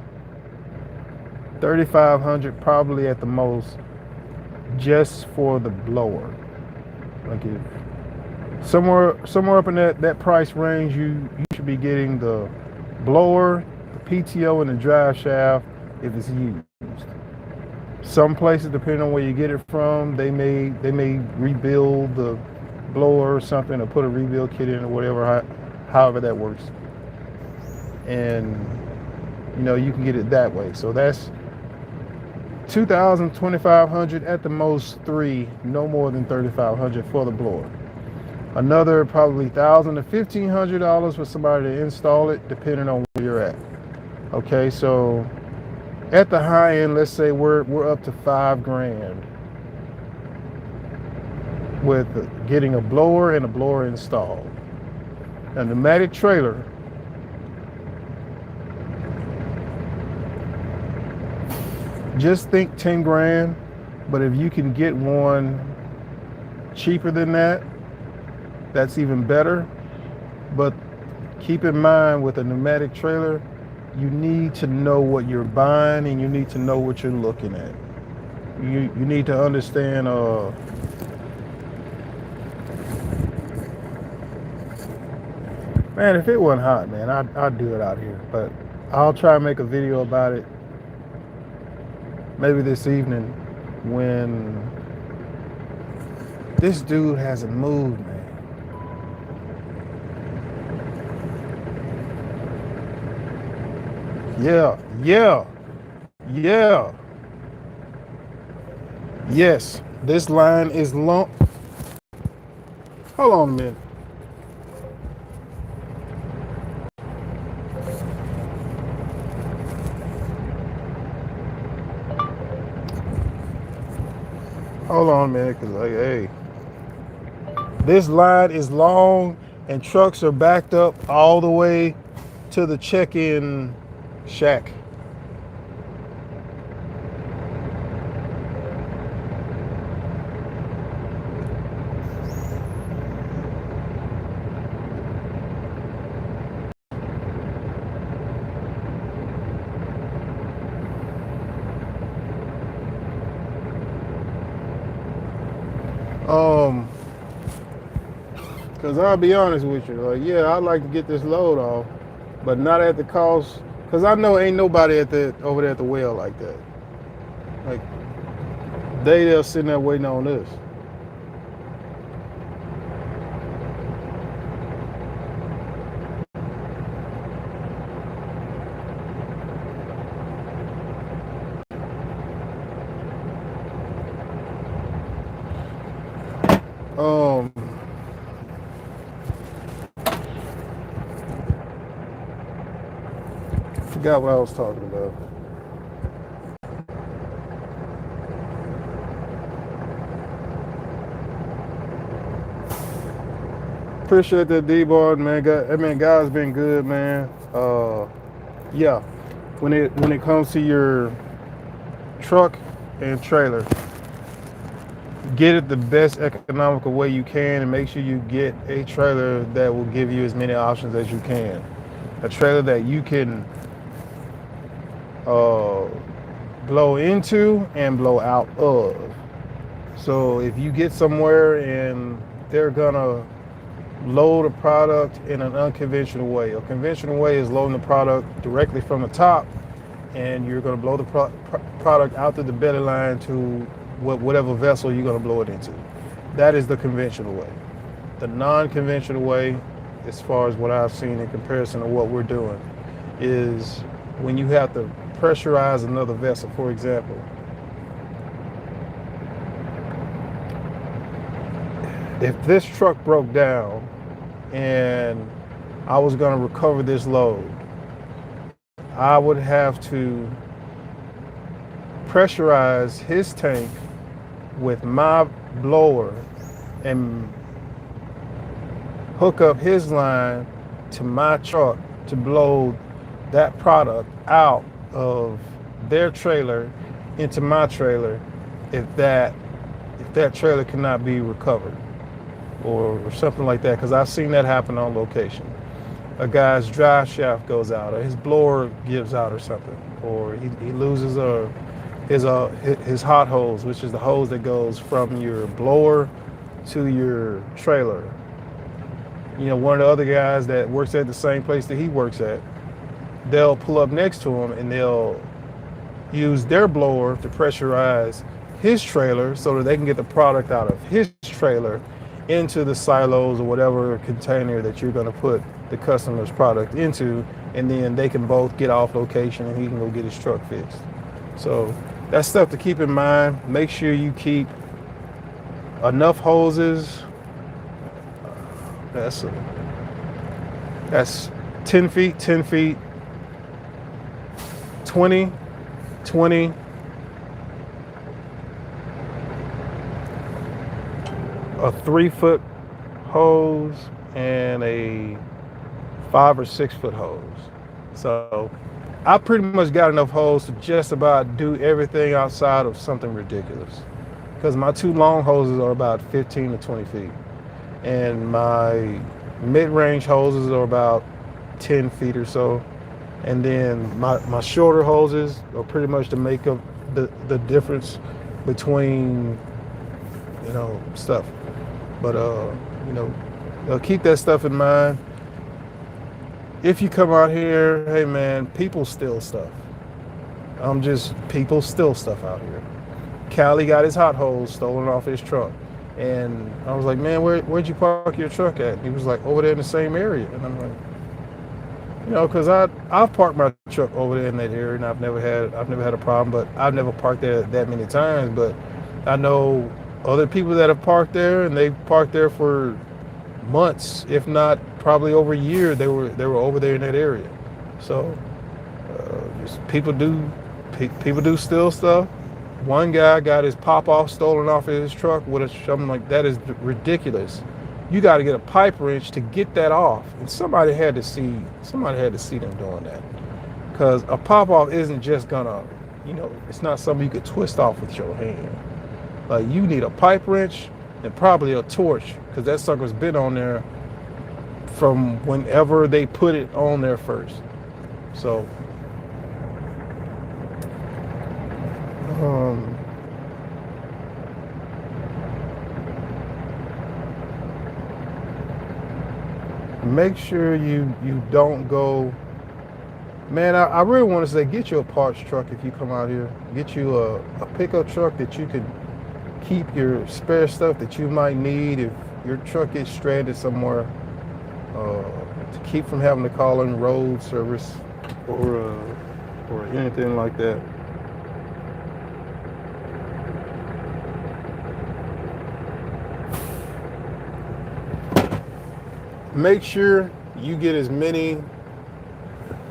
$3,500 probably at the most, just for the blower. Like, if somewhere up in that price range, you should be getting the blower, the PTO, and the drive shaft if it's used. Some places, depending on where you get it from, they may rebuild the blower or something, or put a rebuild kit in, or whatever, however that works. And you can get it that way. So that's $2,000, $2,500, at the most $3,000, no more than $3,500 for the blower. Another probably $1,000 to $1,500 for somebody to install it, depending on where you're at. Okay, so at the high end, let's say we're up to $5,000 with getting a blower and a blower installed. A pneumatic trailer, just think $10,000, but if you can get one cheaper than that, that's even better. But keep in mind with a pneumatic trailer, you need to know what you're buying and you need to know what you're looking at. You need to understand. Man, if it wasn't hot, man, I'd do it out here. But I'll try and make a video about it maybe this evening when this dude hasn't moved, man. Yeah. Yes, this line is long. Hold on a minute. Hold on a minute, cause like, hey, this line is long and trucks are backed up all the way to the check-in shack. Cause I'll be honest with you, like, yeah, I'd like to get this load off, but not at the cost. Cause I know ain't nobody over there at the well like that. Like they're sitting there waiting on this. Forgot what I was talking about. Appreciate that D-Bar, man. Guys been good, man. Yeah. When it comes to your truck and trailer, get it the best economical way you can and make sure you get a trailer that will give you as many options as you can. A trailer that you can blow into and blow out of. So if you get somewhere and they're gonna load a product in an unconventional way. A conventional way is loading the product directly from the top, and you're gonna blow the product out to the belly line to whatever vessel you're gonna blow it into. That is the conventional way. The non-conventional way, as far as what I've seen in comparison to what we're doing, is when you have to pressurize another vessel. For example, if this truck broke down and I was going to recover this load, I would have to pressurize his tank with my blower and hook up his line to my truck to blow that product out of their trailer into my trailer if that trailer cannot be recovered or something like that, because I've seen that happen on location. A guy's drive shaft goes out or his blower gives out or something, or he loses his hot hose, which is the hose that goes from your blower to your trailer. You know, one of the other guys that works at the same place that he works at, they'll pull up next to him and they'll use their blower to pressurize his trailer so that they can get the product out of his trailer into the silos or whatever container that you're going to put the customer's product into, and then they can both get off location and he can go get his truck fixed. So that's stuff to keep in mind. Make sure you keep enough hoses. That's 10 feet, 10 feet, 20, 20, a 3-foot hose and a 5 or 6 foot hose. So I pretty much got enough hose to just about do everything outside of something ridiculous, because my 2 long hoses are about 15 to 20 feet and my mid-range hoses are about 10 feet or so. And then my shorter hoses are pretty much to make up the difference between, stuff. But, keep that stuff in mind. If you come out here, hey man, people steal stuff. People steal stuff out here. Callie got his hot hose stolen off his truck. And I was like, man, where'd you park your truck at? He was like, over there in the same area. And I'm like, because I've parked my truck over there in that area, and I've never had a problem. But I've never parked there that many times. But I know other people that have parked there, and they've parked there for months, if not probably over a year. They were over there in that area. So just people do steal stuff. One guy got his pop-off stolen off of his truck with something like that is ridiculous. You got to get a pipe wrench to get that off, and somebody had to see them doing that, because a pop-off isn't just gonna, it's not something you could twist off with your hand. Like, you need a pipe wrench and probably a torch, because that sucker's been on there from whenever they put it on there first. So make sure you don't go, man. I really want to say, get you a parts truck if you come out here. Get you a pickup truck that you can keep your spare stuff that you might need if your truck gets stranded somewhere, to keep from having to call in road service or anything like that. Make sure you get as many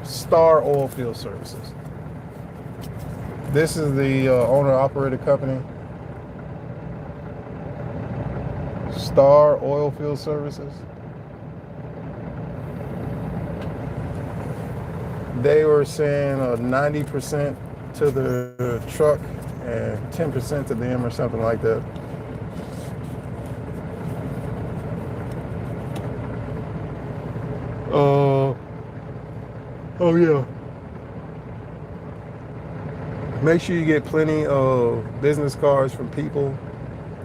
Star Oilfield services. This is the owner-operated company, Star Oilfield Services. They were saying 90% to the truck and 10% to them, or something like that. Oh yeah. Make sure you get plenty of business cards from people,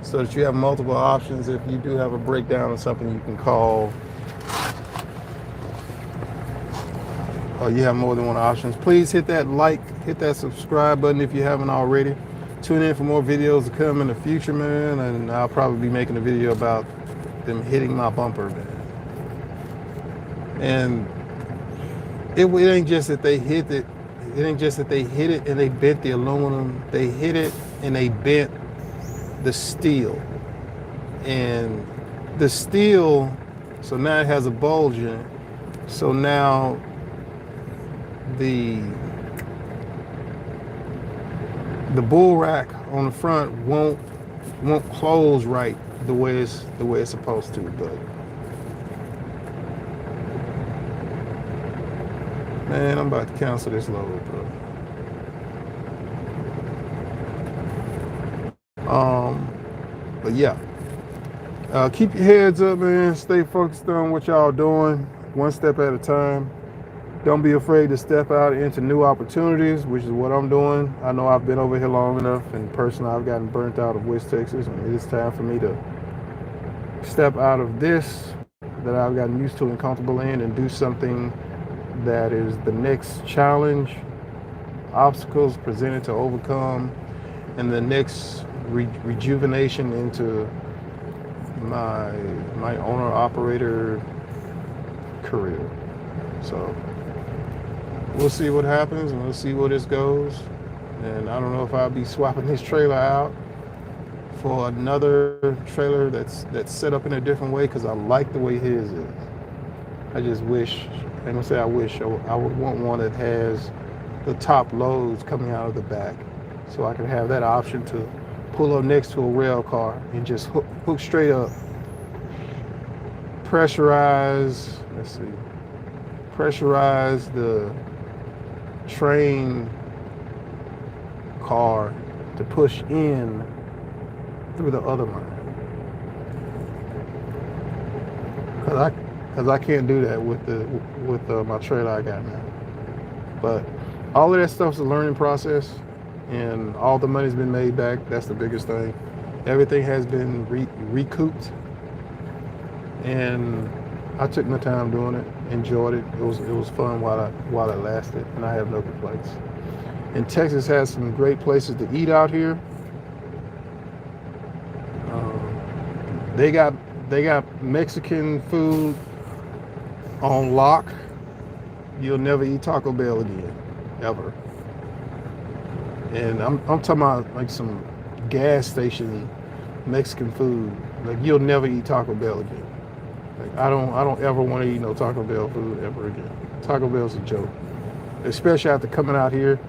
so that you have multiple options. If you do have a breakdown or something, you can call. Or you have more than one options. Please hit that subscribe button if you haven't already. Tune in for more videos to come in the future, man. And I'll probably be making a video about them hitting my bumper, man. And it ain't just that they hit it. It ain't just that they hit it and they bent the aluminum. They hit it and they bent the steel. And the steel, so now it has a bulge in it. So now the bull rack on the front won't close right the way it's supposed to. But man, I'm about to cancel this load, bro. But yeah, keep your heads up, man. Stay focused on what y'all doing, one step at a time. Don't be afraid to step out into new opportunities, which is what I'm doing. I know I've been over here long enough, and personally, I've gotten burnt out of West Texas, and it's time for me to step out of this that I've gotten used to and comfortable in, and do something that is the next challenge, obstacles presented to overcome, and the next rejuvenation into my owner-operator career. So we'll see what happens, and we'll see where this goes. And I don't know if I'll be swapping this trailer out for another trailer that's set up in a different way, because I like the way his is. I just wish, I'm gonna say I wish, I would want one that has the top loads coming out of the back, so I can have that option to pull up next to a rail car and just hook straight up, pressurize the train car to push in through the other line. Because I can't do that with with my trailer I got now. But all of that stuff's a learning process, and all the money's been made back. That's the biggest thing. Everything has been recouped, and I took my time doing it, enjoyed it. It was fun while it lasted, and I have no complaints. And Texas has some great places to eat out here. They got Mexican food on lock. You'll never eat Taco Bell again, ever. And I'm talking about like some gas station Mexican food. Like you'll never eat Taco Bell again. Like I don't ever want to eat no Taco Bell food ever again. Taco Bell's a joke, especially after coming out here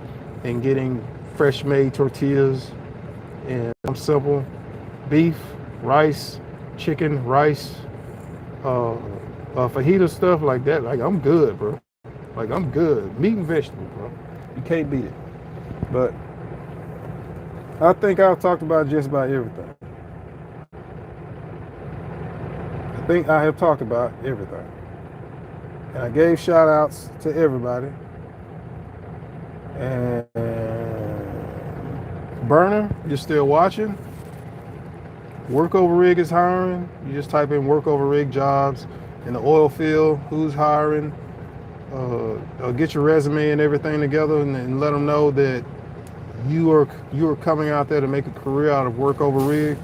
and getting fresh made tortillas and simple beef, rice, chicken, rice, fajita stuff like that. Like I'm good, bro. Like I'm good. Meat and vegetables, bro. You can't beat it. But I think I've talked about just about everything. I think I have talked about everything. And I gave shout outs to everybody. And Burner, you're still watching. Workover Rig is hiring. You just type in Workover Rig jobs in the oil field. Who's hiring? Get your resume and everything together, and let them know that you are coming out there to make a career out of Workover Rig.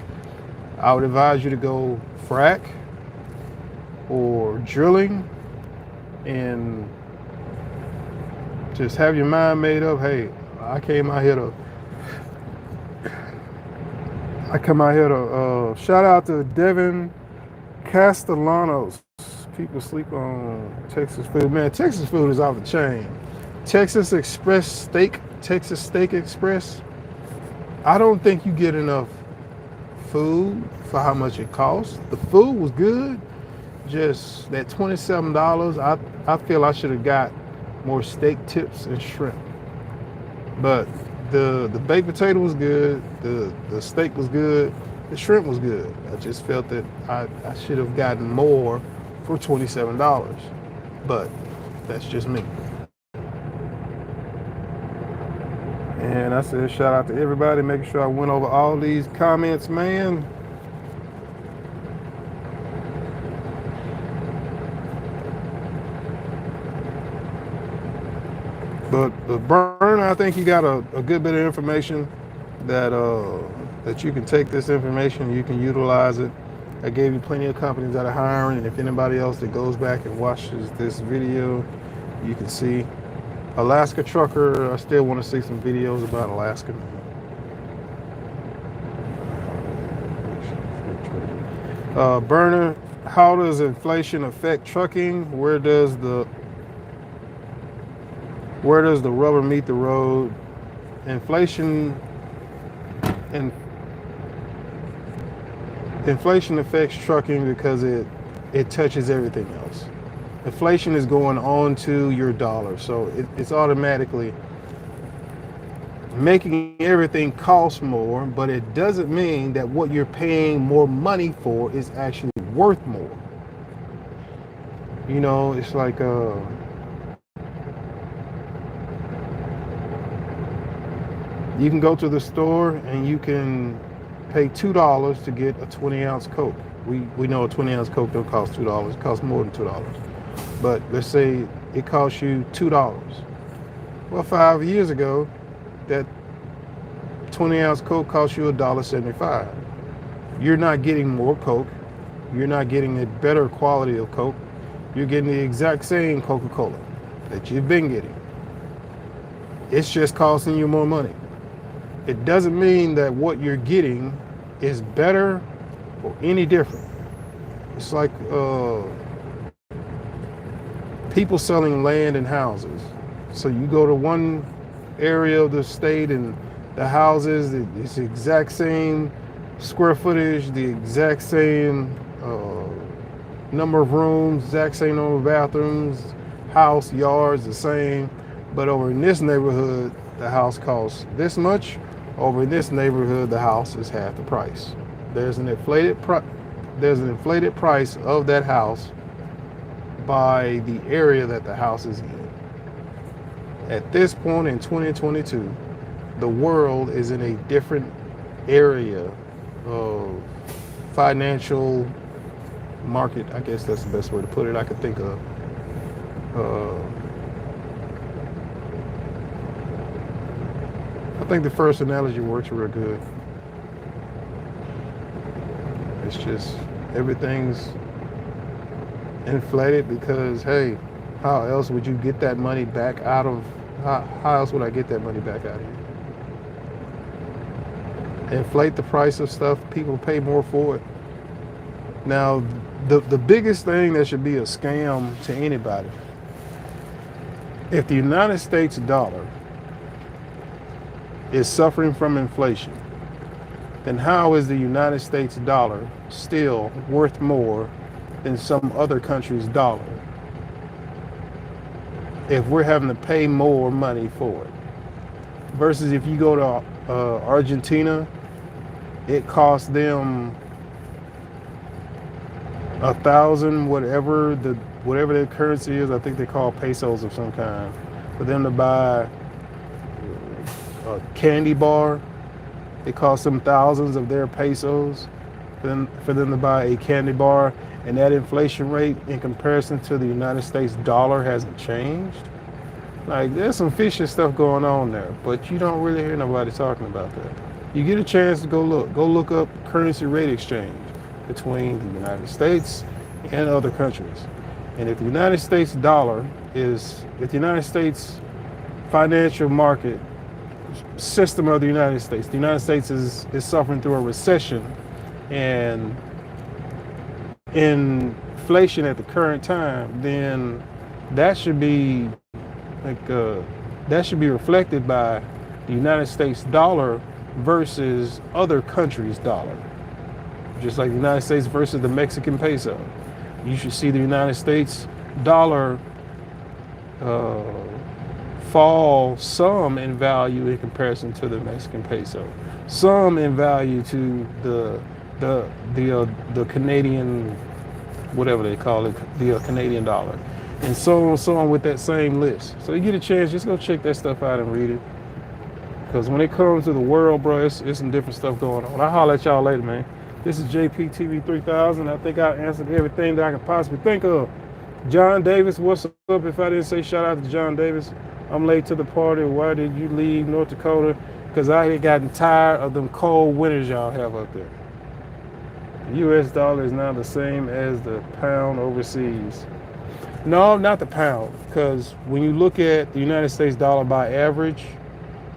I would advise you to go frack or drilling, and just have your mind made up. Hey, I come out here to shout out to Devin Castellanos. People sleep on Texas food. Man, Texas food is off the chain. Texas Steak Express. I don't think you get enough food for how much it costs. The food was good. Just that $27, I feel I should have got more steak tips and shrimp. But the baked potato was good. The steak was good. The shrimp was good. I just felt that I should have gotten more for $27. But that's just me. And I said shout out to everybody, making sure I went over all these comments, man. But Burn, I think you got a good bit of information that you can take this information, you can utilize it. I gave you plenty of companies that are hiring, and if anybody else that goes back and watches this video, you can see. Alaska Trucker, I still want to see some videos about Alaska. Burner, how does inflation affect trucking? Where does the rubber meet the road? Inflation affects trucking because it touches everything else. Inflation is going on to your dollar, so it's automatically making everything cost more, but it doesn't mean that what you're paying more money for is actually worth more. You know, it's like you can go to the store and you can pay $2 to get a 20-ounce Coke. We know a 20-ounce Coke don't cost $2. It costs more than $2. But let's say it costs you $2. Well, 5 years ago, that 20-ounce Coke cost you $1.75. You're not getting more Coke. You're not getting a better quality of Coke. You're getting the exact same Coca-Cola that you've been getting. It's just costing you more money. It doesn't mean that what you're getting is better or any different. It's like people selling land and houses. So you go to one area of the state and the houses, it's the exact same square footage, the exact same number of rooms, exact same number of bathrooms, house, yards, the same. But over in this neighborhood, the house costs this much. Over in this neighborhood, the house is half the price. There's an inflated price of that house by the area that the house is in. At this point in 2022, the world is in a different area of financial market. I guess that's the best way to put it I could think of. I think the first analogy works real good. It's just everything's inflated because, hey, how else would you get that money back out of, how else would I get that money back out of here? Inflate the price of stuff, people pay more for it. Now, the biggest thing that should be a scam to anybody, if the United States dollar is suffering from inflation, then how is the United States dollar still worth more than some other country's dollar if we're having to pay more money for it? Versus if you go to Argentina, it costs them 1,000, whatever their currency is. I think they call pesos of some kind, for them to buy a candy bar. It costs them thousands of their pesos for them to buy a candy bar, and that inflation rate in comparison to the United States dollar hasn't changed. Like, there's some fishy stuff going on there, but you don't really hear nobody talking about that. You get a chance to go look up currency rate exchange between the United States and other countries. And if the United States financial market system of the United States is suffering through a recession and inflation at the current time, then that should be reflected by the United States dollar versus other countries' dollar. Just like the United States versus the Mexican peso. You should see the United States dollar fall some in value in comparison to the Mexican peso, some in value to the Canadian, whatever they call it, the Canadian dollar, and so on with that same list. So you get a chance, just go check that stuff out and read it. Because when it comes to the world, bro, it's some different stuff going on. I'll holler at y'all later, man. This is JPTV 3000. I think I answered everything that I could possibly think of. John Davis, what's up? If I didn't say shout out to John Davis, I'm late to the party. Why did you leave North Dakota? Because I had gotten tired of them cold winters y'all have up there. The U.S. dollar is now the same as the pound overseas. No, not the pound. Because when you look at the United States dollar by average,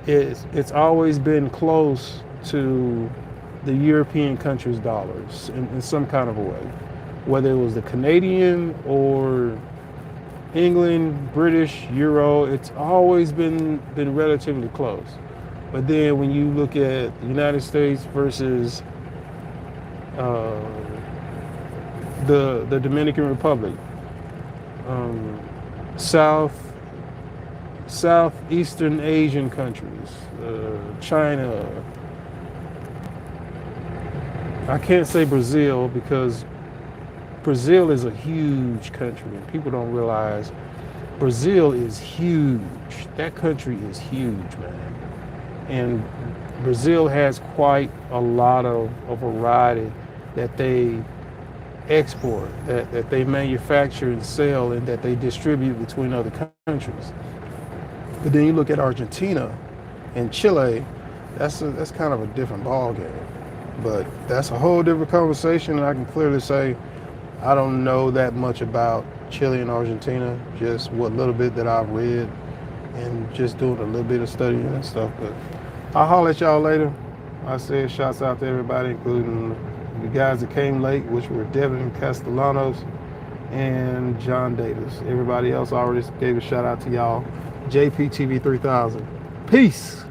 it's always been close to the European countries' dollars in some kind of a way, whether it was the Canadian or England, British, Euro. It's always been relatively close. But then when you look at the United States versus the Dominican Republic, Southeastern Asian countries, China. I can't say Brazil because Brazil is a huge country and people don't realize Brazil is huge. That country is huge, man. And Brazil has quite a lot of a variety that they export, that they manufacture and sell, and that they distribute between other countries. But then you look at Argentina and Chile, that's kind of a different ball game. But that's a whole different conversation, and I can clearly say I don't know that much about Chile and Argentina, just what little bit that I've read and just doing a little bit of studying and stuff. But I'll holler at y'all later. I said shouts out to everybody, including the guys that came late, which were Devin Castellanos and John Davis. Everybody else, I already gave a shout out to y'all. JPTV 3000. Peace.